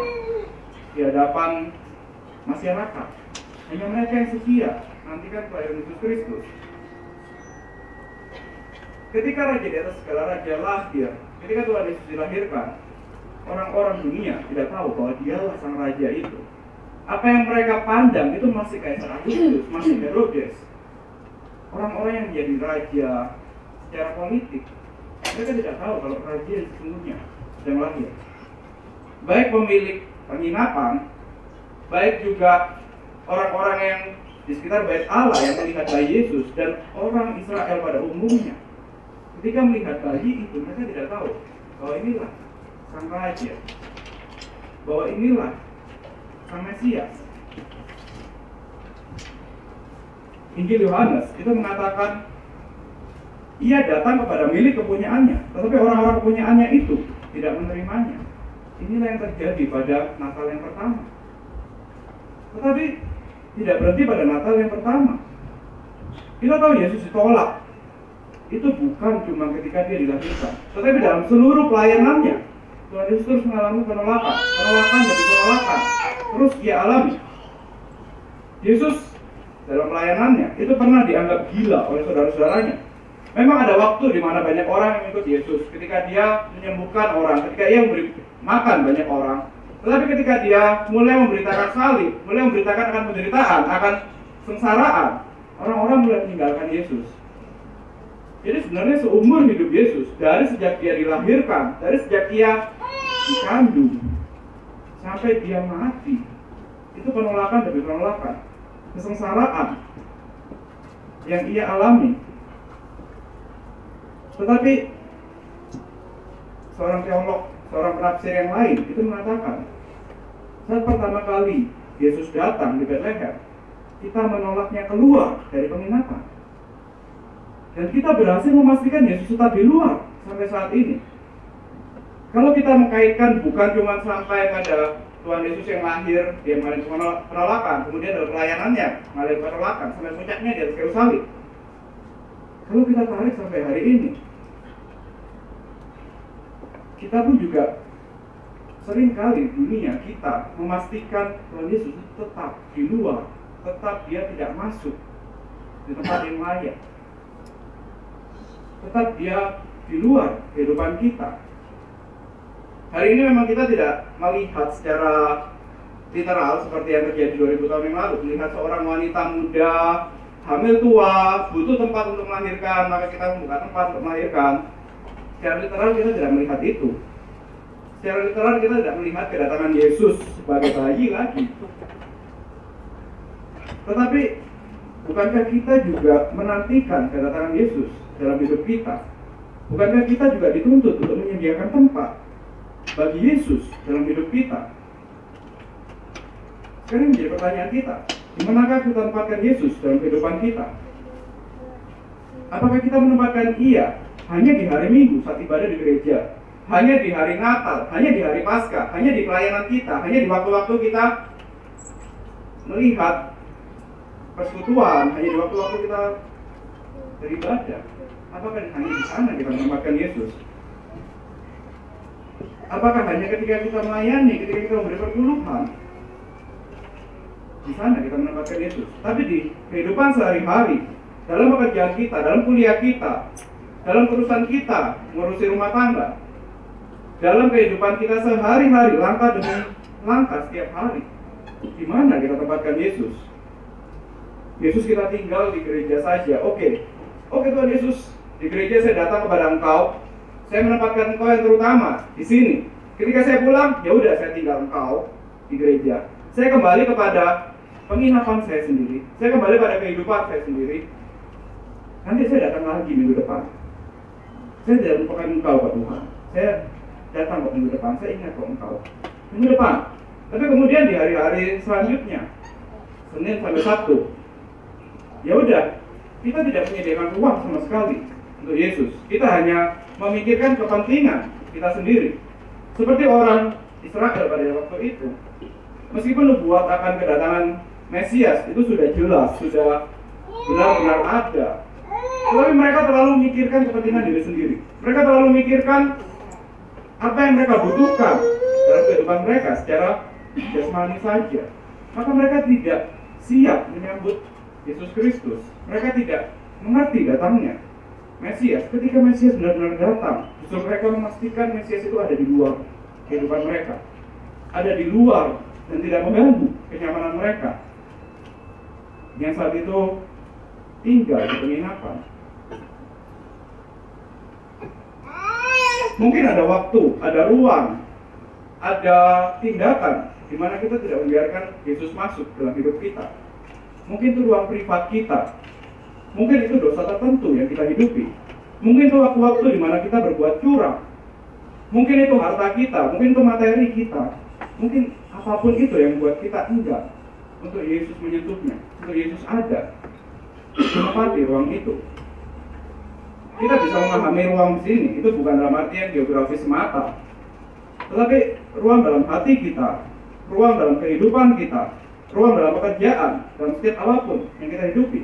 di hadapan masyarakat. Hanya mereka yang setia nantikan kelahiran Yesus Kristus. Ketika Raja di atas segala raja lahir, ketika Tuhan Yesus dilahirkan, orang-orang dunia tidak tahu bahwa dialah sang raja itu. Apa yang mereka pandang itu masih Kaisar Agustus, masih Herodes. Orang-orang yang menjadi raja secara politik, mereka tidak tahu kalau raja yang sesungguhnya sedang lahir. Baik pemilik penginapan, baik juga orang-orang yang di sekitar Bait Allah yang melihat bayi Yesus, dan orang Israel pada umumnya, ketika melihat bayi itu, mereka tidak tahu bahwa inilah Sang Raja, bahwa inilah Sang Mesias. Injil Yohanes itu mengatakan ia datang kepada milik kepunyaannya, tetapi orang-orang kepunyaannya itu tidak menerimanya. Inilah yang terjadi pada Natal yang pertama. Tetapi tidak berhenti pada Natal yang pertama. Kita tahu Yesus ditolak. Itu bukan cuma ketika dia dilahirkan, tetapi dalam seluruh pelayanannya Tuhan Yesus terus mengalami penolakan demi penolakan. Terus dia alami. Yesus dalam pelayanannya itu pernah dianggap gila oleh saudara-saudaranya. Memang ada waktu di mana banyak orang yang ikut Yesus, ketika dia menyembuhkan orang, ketika ia memberi makan banyak orang. Tetapi ketika dia mulai memberitakan salib, mulai memberitakan akan penderitaan, akan sengsaraan, orang-orang mulai meninggalkan Yesus. Jadi sebenarnya seumur hidup Yesus, dari sejak dia dilahirkan, dari sejak dia dikandung, sampai dia mati, itu penolakan demi penolakan, kesengsaraan yang ia alami. Tetapi seorang teolog, seorang penafsir yang lain itu mengatakan, saat pertama kali Yesus datang di Bethlehem, kita menolaknya keluar dari penginapan. Dan kita berhasil memastikan Yesus tetap di luar sampai saat ini. Kalau kita mengkaitkan bukan cuma sampai pada Tuhan Yesus yang lahir, dia mengalami penolakan, kemudian dalam pelayanannya mengalami penolakan, sampai puncaknya di atas kayu salib. Kalau kita tarik sampai hari ini, kita pun juga seringkali dunia kita memastikan Tuhan Yesus tetap di luar, tetap dia tidak masuk di tempat yang layak, tetap dia di luar kehidupan kita. Hari ini memang kita tidak melihat secara literal seperti yang terjadi 2000 tahun yang lalu, melihat seorang wanita muda hamil tua butuh tempat untuk melahirkan, maka kita membuka tempat untuk melahirkan. Secara literal kita tidak melihat itu. Secara literal kita tidak melihat kedatangan Yesus sebagai bayi lagi. Tetapi bukankah kita juga menantikan kedatangan Yesus dalam hidup kita? Bukankah kita juga dituntut untuk menyediakan tempat bagi Yesus dalam hidup kita? Sekarang menjadi pertanyaan kita, di manakah kita tempatkan Yesus dalam kehidupan kita? Apakah kita menempatkan Ia hanya di hari Minggu saat ibadah di gereja, hanya di hari Natal, hanya di hari Paskah, hanya di pelayanan kita, hanya di waktu-waktu kita melihat persekutuan, hanya di waktu-waktu kita beribadah? Apakah hanya di sana kita menempatkan Yesus? Apakah hanya ketika kita melayani, ketika kita memberi perpuluhan, di sana kita menempatkan Yesus? Tapi di kehidupan sehari-hari, dalam pekerjaan kita, dalam kuliah kita, dalam urusan kita, mengurusi rumah tangga, dalam kehidupan kita sehari-hari, langkah demi langkah setiap hari, di mana kita tempatkan Yesus? Yesus kita tinggal di gereja saja. Oke Tuhan Yesus, di gereja saya datang kepada Engkau, saya menempatkan Engkau yang terutama di sini. Ketika saya pulang, ya udah saya tinggal Engkau di gereja. Saya kembali kepada penginapan saya sendiri. Saya kembali pada kehidupan saya sendiri. Nanti saya datang lagi minggu depan. Saya tidak melupakan Engkau, Pak Tuhan. Saya datang kok minggu depan. Saya ingat kok Engkau minggu depan. Tapi kemudian di hari-hari selanjutnya, Senin sampai Sabtu, ya udah, kita tidak menyediakan ruang sama sekali untuk Yesus. Kita hanya memikirkan kepentingan kita sendiri. Seperti orang Israel pada waktu itu. Meskipun nubuat akan kedatangan Mesias itu sudah jelas, sudah benar-benar ada, tetapi mereka terlalu memikirkan kepentingan diri sendiri. Mereka terlalu memikirkan apa yang mereka butuhkan dalam kehidupan mereka secara jasmani saja. Maka mereka tidak siap menyambut Yesus Kristus. Mereka tidak mengerti datangnya Mesias. Ketika Mesias benar-benar datang, justru mereka memastikan Mesias itu ada di luar kehidupan mereka, ada di luar dan tidak mengganggu kenyamanan mereka yang saat itu tinggal di penginapan. Mungkin ada waktu, ada ruang, ada tindakan di mana kita tidak membiarkan Yesus masuk dalam hidup kita. Mungkin itu ruang privat kita. Mungkin itu dosa tertentu yang kita hidupi. Mungkin itu waktu-waktu di mana kita berbuat curang. Mungkin itu harta kita, mungkin itu materi kita. Mungkin apapun itu yang membuat kita enggan untuk Yesus menyentuhnya, untuk Yesus ada menempati ruang itu. Kita bisa memahami ruang di sini, itu bukan dalam artian geografis semata, tetapi ruang dalam hati kita, ruang dalam kehidupan kita, ruang dalam pekerjaan, dalam setiap apapun yang kita hidupi.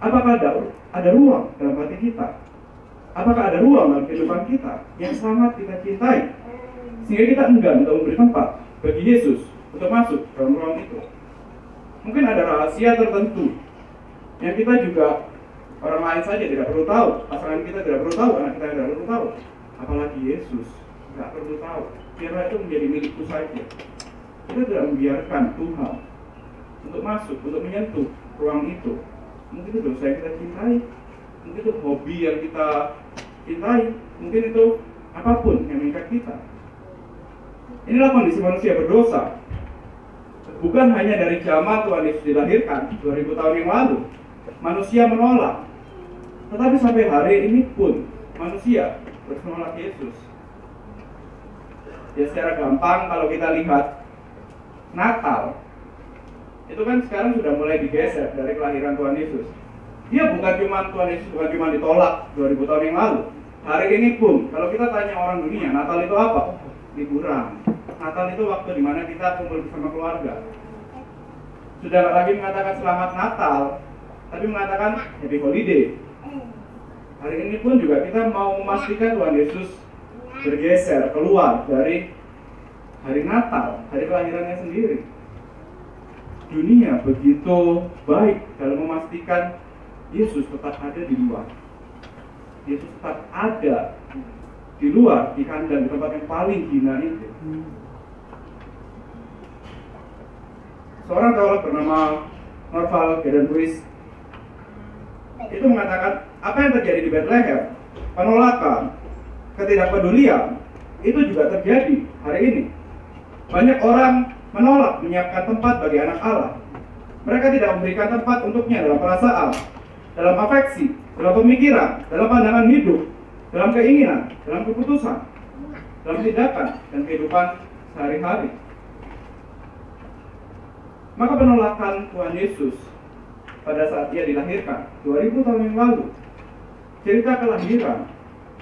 Apakah ada ruang dalam hati kita? Apakah ada ruang dalam kehidupan kita yang sangat kita cintai, sehingga kita enggan untuk memberi tempat bagi Yesus untuk masuk dalam ruang itu? Mungkin ada rahasia tertentu yang kita juga, orang lain saja tidak perlu tahu, pasangan kita tidak perlu tahu, anak kita tidak perlu tahu, apalagi Yesus tidak perlu tahu. Biarlah itu menjadi milikku saja. Kita tidak membiarkan Tuhan untuk masuk, untuk menyentuh ruang itu. Mungkin itu dosa yang kita cintai, mungkin itu hobi yang kita cintai, mungkin itu apapun yang mengikat kita. Inilah kondisi manusia berdosa. Bukan hanya dari zaman Tuhan Yesus dilahirkan 2000 tahun yang lalu, manusia menolak. Tetapi sampai hari ini pun manusia terus menolak Yesus. Ya, secara gampang kalau kita lihat Natal, itu kan sekarang sudah mulai digeser dari kelahiran Tuhan Yesus. Dia Tuhan Yesus bukan cuma ditolak 2000 tahun yang lalu. Hari ini pun kalau kita tanya orang dunia, Natal itu apa? Liburan. Natal itu waktu dimana kita kumpul bersama keluarga. Sudah tidak lagi mengatakan selamat Natal, tapi mengatakan happy holiday. Hari ini pun juga kita mau memastikan Tuhan Yesus bergeser keluar dari hari Natal, hari kelahirannya sendiri. Dunia begitu baik dalam memastikan Yesus tetap ada di luar. Yesus tetap ada di luar, di kandang, di tempat yang paling hina itu. Seorang teolog bernama Norval Gedenhuis itu mengatakan apa yang terjadi di Bethlehem, penolakan, ketidakpedulian, itu juga terjadi hari ini. Banyak orang menolak menyiapkan tempat bagi anak Allah. Mereka tidak memberikan tempat untuknya dalam perasaan, dalam afeksi, dalam pemikiran, dalam pandangan hidup, dalam keinginan, dalam keputusan, dalam tindakan dan kehidupan sehari-hari. Maka penolakan Tuhan Yesus pada saat dia dilahirkan 2000 tahun yang lalu, cerita kelahiran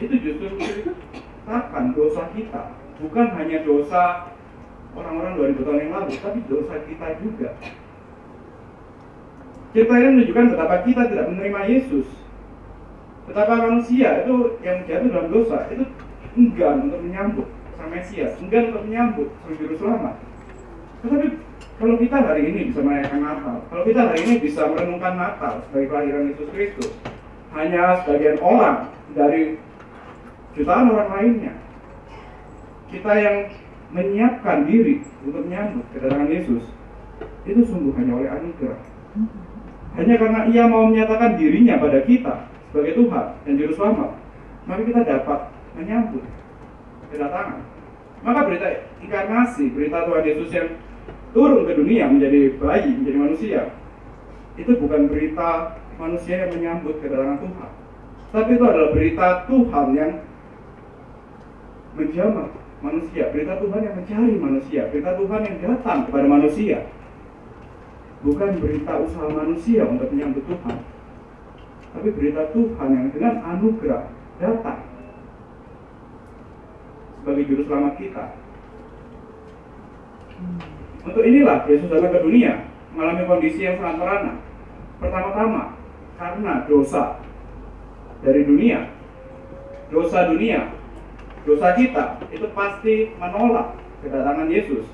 itu justru menceritakan dosa kita, bukan hanya dosa orang-orang 2000 tahun yang lalu, tapi dosa kita juga. Cerita ini menunjukkan betapa kita tidak menerima Yesus, betapa manusia itu yang jatuh dalam dosa itu enggan untuk menyambut Sang Mesias, enggan untuk menyambut Sang Juru Selamat. Tetapi kalau kita hari ini bisa merayakan Natal, kalau kita hari ini bisa merenungkan Natal sebagai kelahiran Yesus Kristus, hanya sebagian orang dari jutaan orang lainnya, kita yang menyiapkan diri untuk menyambut kedatangan Yesus, itu sungguh hanya oleh anugerah. Hanya karena Ia mau menyatakan dirinya pada kita sebagai Tuhan dan Juru Selamat, maka kita dapat menyambut kedatangan. Maka berita inkarnasi, berita Tuhan Yesus yang turun ke dunia menjadi bayi, menjadi manusia, itu bukan berita manusia yang menyambut kedatangan Tuhan, tapi itu adalah berita Tuhan yang menjamah manusia, berita Tuhan yang mencari manusia, berita Tuhan yang datang kepada manusia, bukan berita usaha manusia untuk menyambut Tuhan, tapi berita Tuhan yang dengan anugerah datang sebagai Juru Selamat kita. Untuk inilah Yesus datang ke dunia, mengalami kondisi yang sangat merana. Pertama-tama karena dosa dari dunia, dosa dunia, dosa kita itu pasti menolak kedatangan Yesus.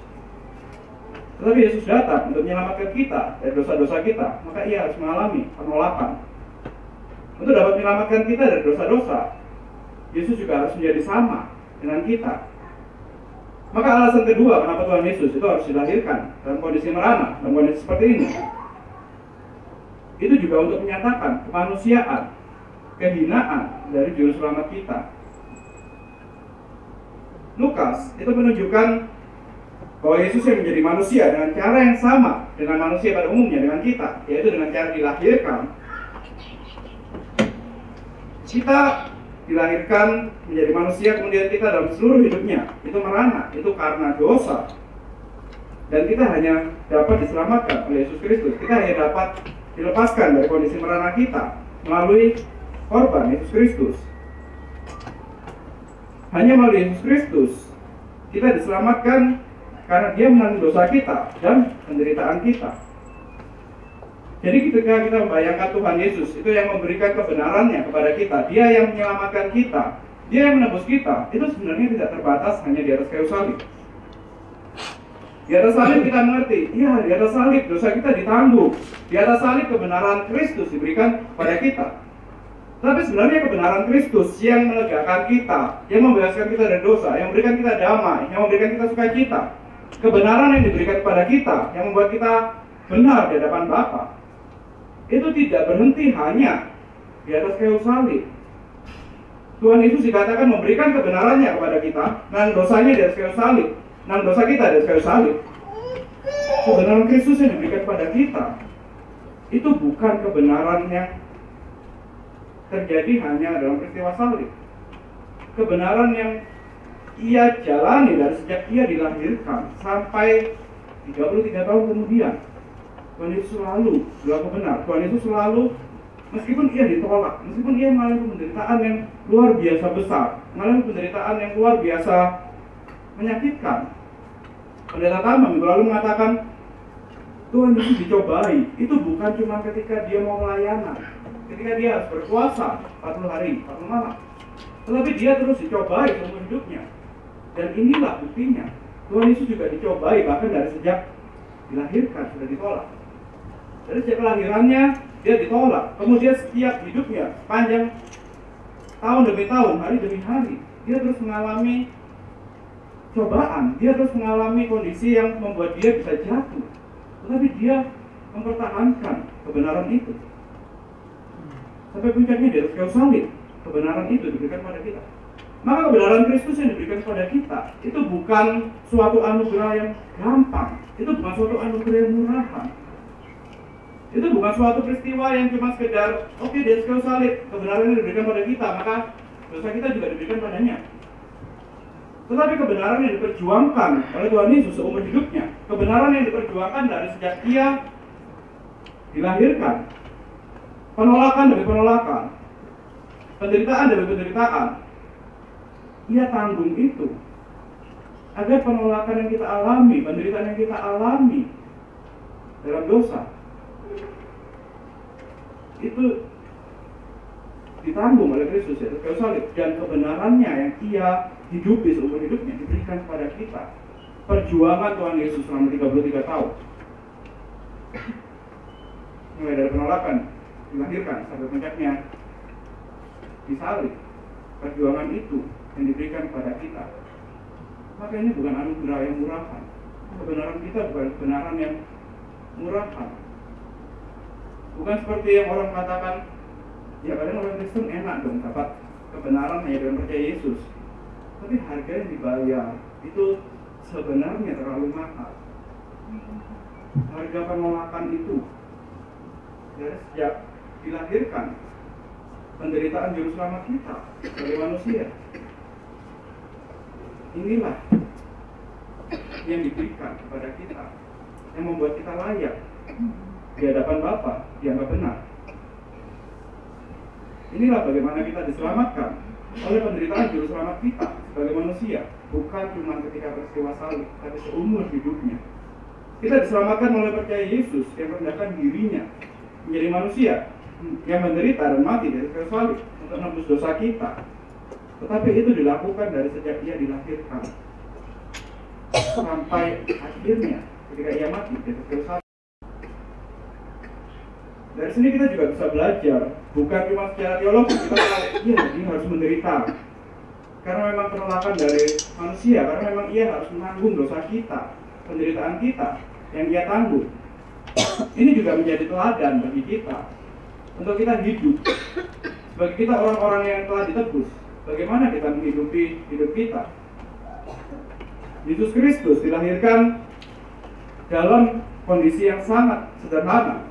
Tetapi Yesus datang untuk menyelamatkan kita dari dosa-dosa kita, maka Ia harus mengalami penolakan. Untuk dapat menyelamatkan kita dari dosa-dosa, Yesus juga harus menjadi sama dengan kita. Maka alasan kedua kenapa Tuhan Yesus itu harus dilahirkan dalam kondisi merana, dalam kondisi seperti ini, itu juga untuk menyatakan kemanusiaan, kehinaan dari Juru Selamat kita. Lukas itu menunjukkan bahwa Yesus yang menjadi manusia dengan cara yang sama dengan manusia pada umumnya, dengan kita, yaitu dengan cara dilahirkan. Kita dilahirkan menjadi manusia, kemudian kita dalam seluruh hidupnya itu merana, itu karena dosa. Dan kita hanya dapat diselamatkan oleh Yesus Kristus. Kita hanya dapat dilepaskan dari kondisi merana kita melalui korban Yesus Kristus. Hanya melalui Yesus Kristus kita diselamatkan karena Dia menanggung dosa kita dan penderitaan kita. Jadi ketika kita membayangkan Tuhan Yesus, itu yang memberikan kebenarannya kepada kita, Dia yang menyelamatkan kita, Dia yang menebus kita, itu sebenarnya tidak terbatas hanya di atas kayu salib. Di atas salib kita mengerti, ya di atas salib dosa kita ditanggung, di atas salib kebenaran Kristus diberikan pada kita. Tapi sebenarnya kebenaran Kristus yang melegakan kita, yang membebaskan kita dari dosa, yang memberikan kita damai, yang memberikan kita sukacita. Kebenaran yang diberikan kepada kita, yang membuat kita benar di hadapan Bapa, itu tidak berhenti hanya di atas kayu salib. Tuhan Yesus dikatakan memberikan kebenarannya kepada kita, dan dosanya di atas kayu salib, dan dosa kita di atas kayu salib. Kebenaran Kristus yang diberikan kepada kita, itu bukan kebenaran yang terjadi hanya dalam peristiwa salib. Kebenaran yang Ia jalani dari sejak Ia dilahirkan sampai 33 tahun kemudian. Tuhan Yesus selalu berlaku benar. Tuhan Yesus selalu, meskipun Ia ditolak, meskipun Ia mengalami penderitaan yang luar biasa besar, mengalami penderitaan yang luar biasa menyakitkan. Pendeta Tama minggu lalu mengatakan Tuhan Yesus dicobai, itu bukan cuma ketika Dia mau melayana, ketika Dia harus berpuasa 40 hari, 40 malam, tetapi Dia terus dicobai seumur hidupnya. Dan inilah buktinya, Tuhan Yesus juga dicobai bahkan dari sejak dilahirkan sudah ditolak. Dari sejak kelahirannya Dia ditolak, kemudian setiap hidupnya panjang tahun demi tahun, hari demi hari, Dia terus mengalami cobaan, Dia terus mengalami kondisi yang membuat Dia bisa jatuh, tetapi Dia mempertahankan kebenaran itu sampai puncaknya di atas kayu salib. Kebenaran itu diberikan pada kita. Maka kebenaran Kristus yang diberikan kepada kita itu bukan suatu anugerah yang gampang, itu bukan suatu anugerah yang murahan, itu bukan suatu peristiwa yang cuma sekedar oke, di atas kayu salib kebenaran yang diberikan pada kita, maka dosa kita juga diberikan padanya. Tetapi kebenaran yang diperjuangkan oleh Tuhan Yesus seumur hidupnya, kebenaran yang diperjuangkan dari sejak Ia dilahirkan, penolakan demi penolakan, penderitaan demi penderitaan, Ia tanggung itu agar penolakan yang kita alami, penderitaan yang kita alami dalam dosa itu ditanggung oleh Kristus ya, kayu salib, dan kebenarannya yang Ia hidupi seumur hidupnya diberikan kepada kita. Perjuangan Tuhan Yesus selama 33 tahun, mulai dari penolakan dilahirkan sampai puncaknya disalib, perjuangan itu yang diberikan kepada kita. Maka ini bukan anugerah yang murahan. Kebenaran kita bukan kebenaran yang murahan. Bukan seperti yang orang katakan, ya kalian orang Kristen enak dong dapat kebenaran hanya dengan percaya Yesus. Tapi harga yang dibayar itu sebenarnya terlalu mahal. Harga penolakan itu dari sejak dilahirkan, penderitaan juru selamat kita sebagai manusia, inilah yang diberikan kepada kita, yang membuat kita layak di hadapan Bapa, dianggap benar. Inilah bagaimana kita diselamatkan oleh penderitaan juru selamat kita sebagai manusia, bukan cuma ketika peristiwa salib, tapi seumur hidupnya. Kita diselamatkan oleh percaya Yesus yang merendahkan dirinya menjadi manusia, yang menderita dan mati dari kayu salib untuk menebus dosa kita. Tetapi itu dilakukan dari sejak Ia dilahirkan sampai akhirnya ketika Ia mati dari kayu salib. Dari sini kita juga bisa belajar, bukan cuma secara teologi, kita tahu, iya Dia harus menderita karena memang penolakan dari manusia, karena memang Ia harus menanggung dosa kita, penderitaan kita yang Ia tanggung. Ini juga menjadi teladan bagi kita untuk kita hidup, bagi kita orang-orang yang telah ditebus, bagaimana kita menghidupi hidup kita. Yesus Kristus dilahirkan dalam kondisi yang sangat sederhana.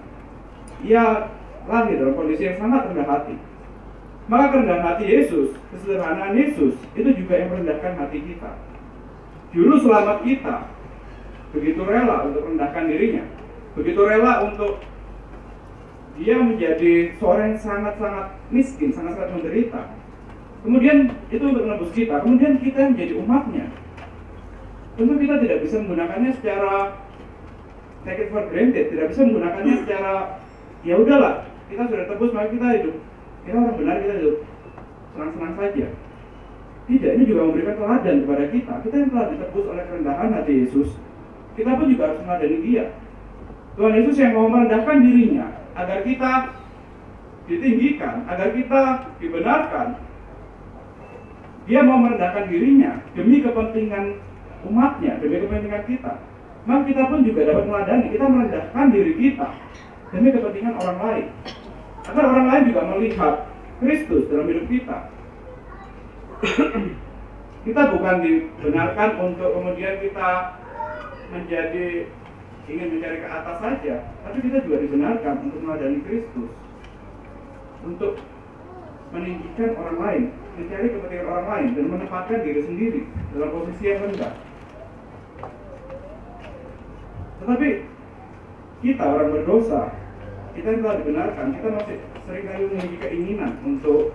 Ia lahir dalam kondisi yang sangat rendah hati. Maka kerendahan hati Yesus, kesederhanaan Yesus, itu juga yang merendahkan hati kita. Juru selamat kita begitu rela untuk merendahkan dirinya, begitu rela untuk Dia menjadi seorang yang sangat-sangat miskin, sangat-sangat menderita. Kemudian itu untuk menebus kita, kemudian kita menjadi umatnya. Tentu kita tidak bisa menggunakannya secara take it for granted, tidak bisa menggunakannya secara ya udahlah, kita sudah tebus, maka kita hidup, kita orang benar, kita hidup senang-senang saja. Tidak, ini juga memberikan teladan kepada kita. Kita yang telah ditebus oleh kerendahan hati Yesus, kita pun juga harus meladani Dia. Tuhan Yesus yang mau merendahkan dirinya agar kita ditinggikan, agar kita dibenarkan. Dia mau merendahkan dirinya demi kepentingan umatnya, demi kepentingan kita. Maka kita pun juga dapat meladani, kita merendahkan diri kita demi kepentingan orang lain, agar orang lain juga melihat Kristus dalam hidup kita. Kita bukan dibenarkan untuk kemudian kita menjadi ingin mencari ke atas saja, tapi kita juga dibenarkan untuk meladani Kristus, untuk meninggikan orang lain, mencari kepentingan orang lain, dan menempatkan diri sendiri dalam posisi yang rendah. Tetapi kita orang berdosa, kita yang telah dibenarkan, kita masih seringkali memiliki keinginan untuk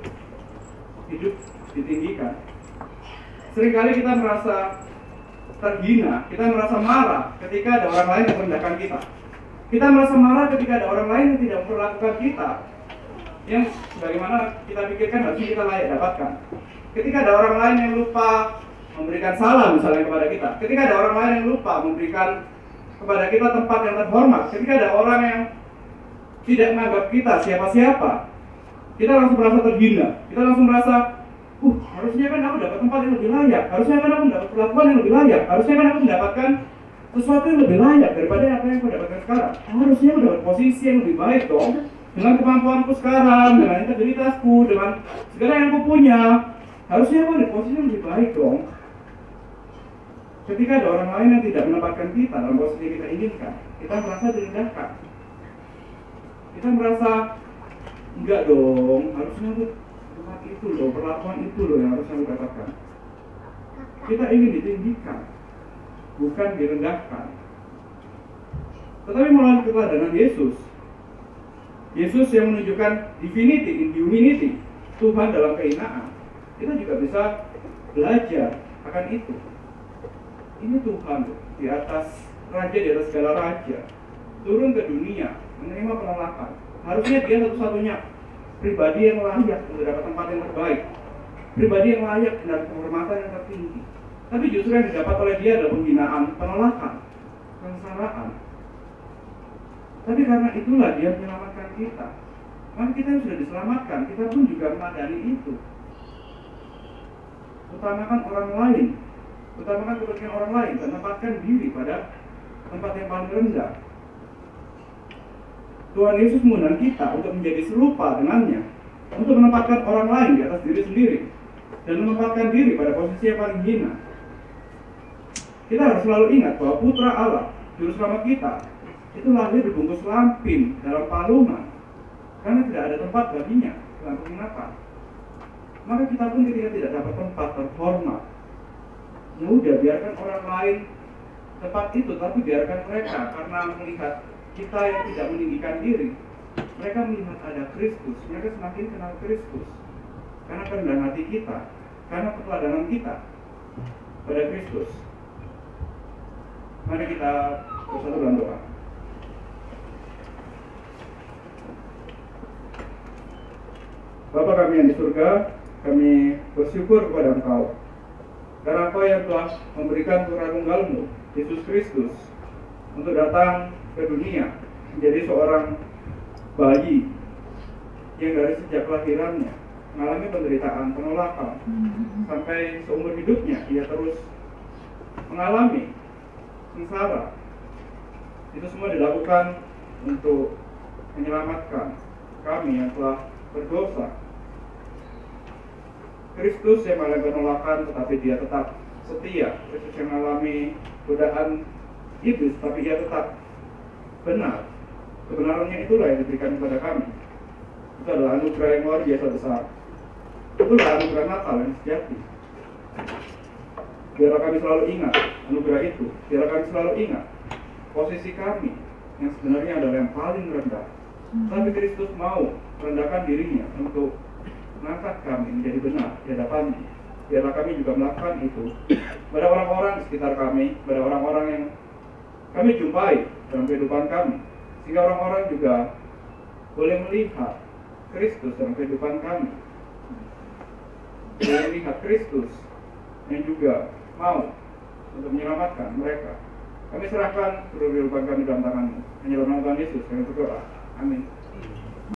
hidup ditinggikan. Seringkali kita merasa terhina, kita merasa marah ketika ada orang lain yang merendahkan kita. Kita merasa marah ketika ada orang lain yang tidak memperlakukan kita yang sebagaimana kita pikirkan harusnya kita layak dapatkan. Ketika ada orang lain yang lupa memberikan salam misalnya kepada kita, ketika ada orang lain yang lupa memberikan kepada kita tempat yang terhormat, ketika ada orang yang tidak menganggap kita siapa-siapa, kita langsung merasa terhina, kita langsung merasa harusnya kan aku dapat tempat yang lebih layak, harusnya kan aku mendapat perlakuan yang lebih layak, harusnya kan aku mendapatkan sesuatu yang lebih layak daripada apa yang aku dapatkan sekarang. Harusnya aku dapat posisi yang lebih baik dong, dengan kemampuanku sekarang, dengan integritasku, dengan segala yang aku punya. Harusnya aku ada posisi yang lebih baik dong. Ketika ada orang lain yang tidak menempatkan kita dalam posisi yang kita inginkan, kita merasa direndahkan. Kita merasa enggak dong, harusnya aku tempat itu loh, perlakuan itu loh yang harus aku dapatkan. Kita ingin ditinggikan, bukan direndahkan. Tetapi melalui keteladanan Yesus, Yesus yang menunjukkan divinity in humanity, Tuhan dalam kehinaan, kita juga bisa belajar akan itu. Ini Tuhan di atas raja, di atas segala raja, turun ke dunia, menerima penolakan. Harusnya dia satu-satunya pribadi yang layak untuk dapat tempat yang terbaik, pribadi yang layak dan penghormatan yang tertinggi. Tapi justru yang didapat oleh dia adalah penghinaan, penolakan, kesengsaraan. Tapi karena itulah dia menyelamatkan kita. Maka kita yang sudah diselamatkan, kita pun juga meladani itu. Utamakan orang lain, utamakan kepentingan orang lain, dan tempatkan diri pada tempat yang paling rendah. Tuhan Yesus mengundang kita untuk menjadi serupa dengannya, untuk menempatkan orang lain di atas diri sendiri, dan menempatkan diri pada posisi yang paling hina. Kita harus selalu ingat bahwa Putra Allah, Juru Selamat kita, itu lahir dibungkus lampin dalam palungan, karena tidak ada tempat baginya dalam penginapan. Maka kita pun ketika tidak dapat tempat terhormat, ya udah biarkan orang lain tempat itu, tapi biarkan mereka, karena melihat kita yang tidak meninggikan diri, mereka melihat ada Kristus, mereka semakin kenal Kristus, karena kerendahan hati kita, karena keteladanan kita pada Kristus. Mari kita bersatu dalam doa. Bapa kami yang di surga, kami bersyukur kepada Engkau, karena Engkau yang telah memberikan Putra Tunggal-Mu, Yesus Kristus, untuk datang ke dunia menjadi seorang bayi yang dari sejak kelahirannya mengalami penderitaan, penolakan, sampai seumur hidupnya dia terus mengalami sengsara. Itu semua dilakukan untuk menyelamatkan kami yang telah berdosa. Kristus yang mengalami penolakan tetapi dia tetap setia. Kristus yang mengalami godaan iblis tapi ia tetap benar. Kebenarannya itulah yang diberikan kepada kami. Itu adalah anugerah yang luar biasa besar. Itulah anugerah Natal yang sejati. Biarlah kami selalu ingat anugerah itu. Biarlah kami selalu ingat posisi kami yang sebenarnya adalah yang paling rendah. Tapi Kristus mau merendahkan dirinya untuk mengangkat kami menjadi benar di hadapan-Nya. Biarlah kami juga melakukan itu pada orang-orang di sekitar kami, pada orang-orang yang kami jumpai dalam kehidupan kami, sehingga orang-orang juga boleh melihat Kristus dalam kehidupan kami, boleh melihat Kristus yang juga mau untuk menyelamatkan mereka. Kami serahkan seluruh kehidupan kami dalam tangan-Mu. Hanya dalam nama Tuhan Yesus kami berdoa. Amin.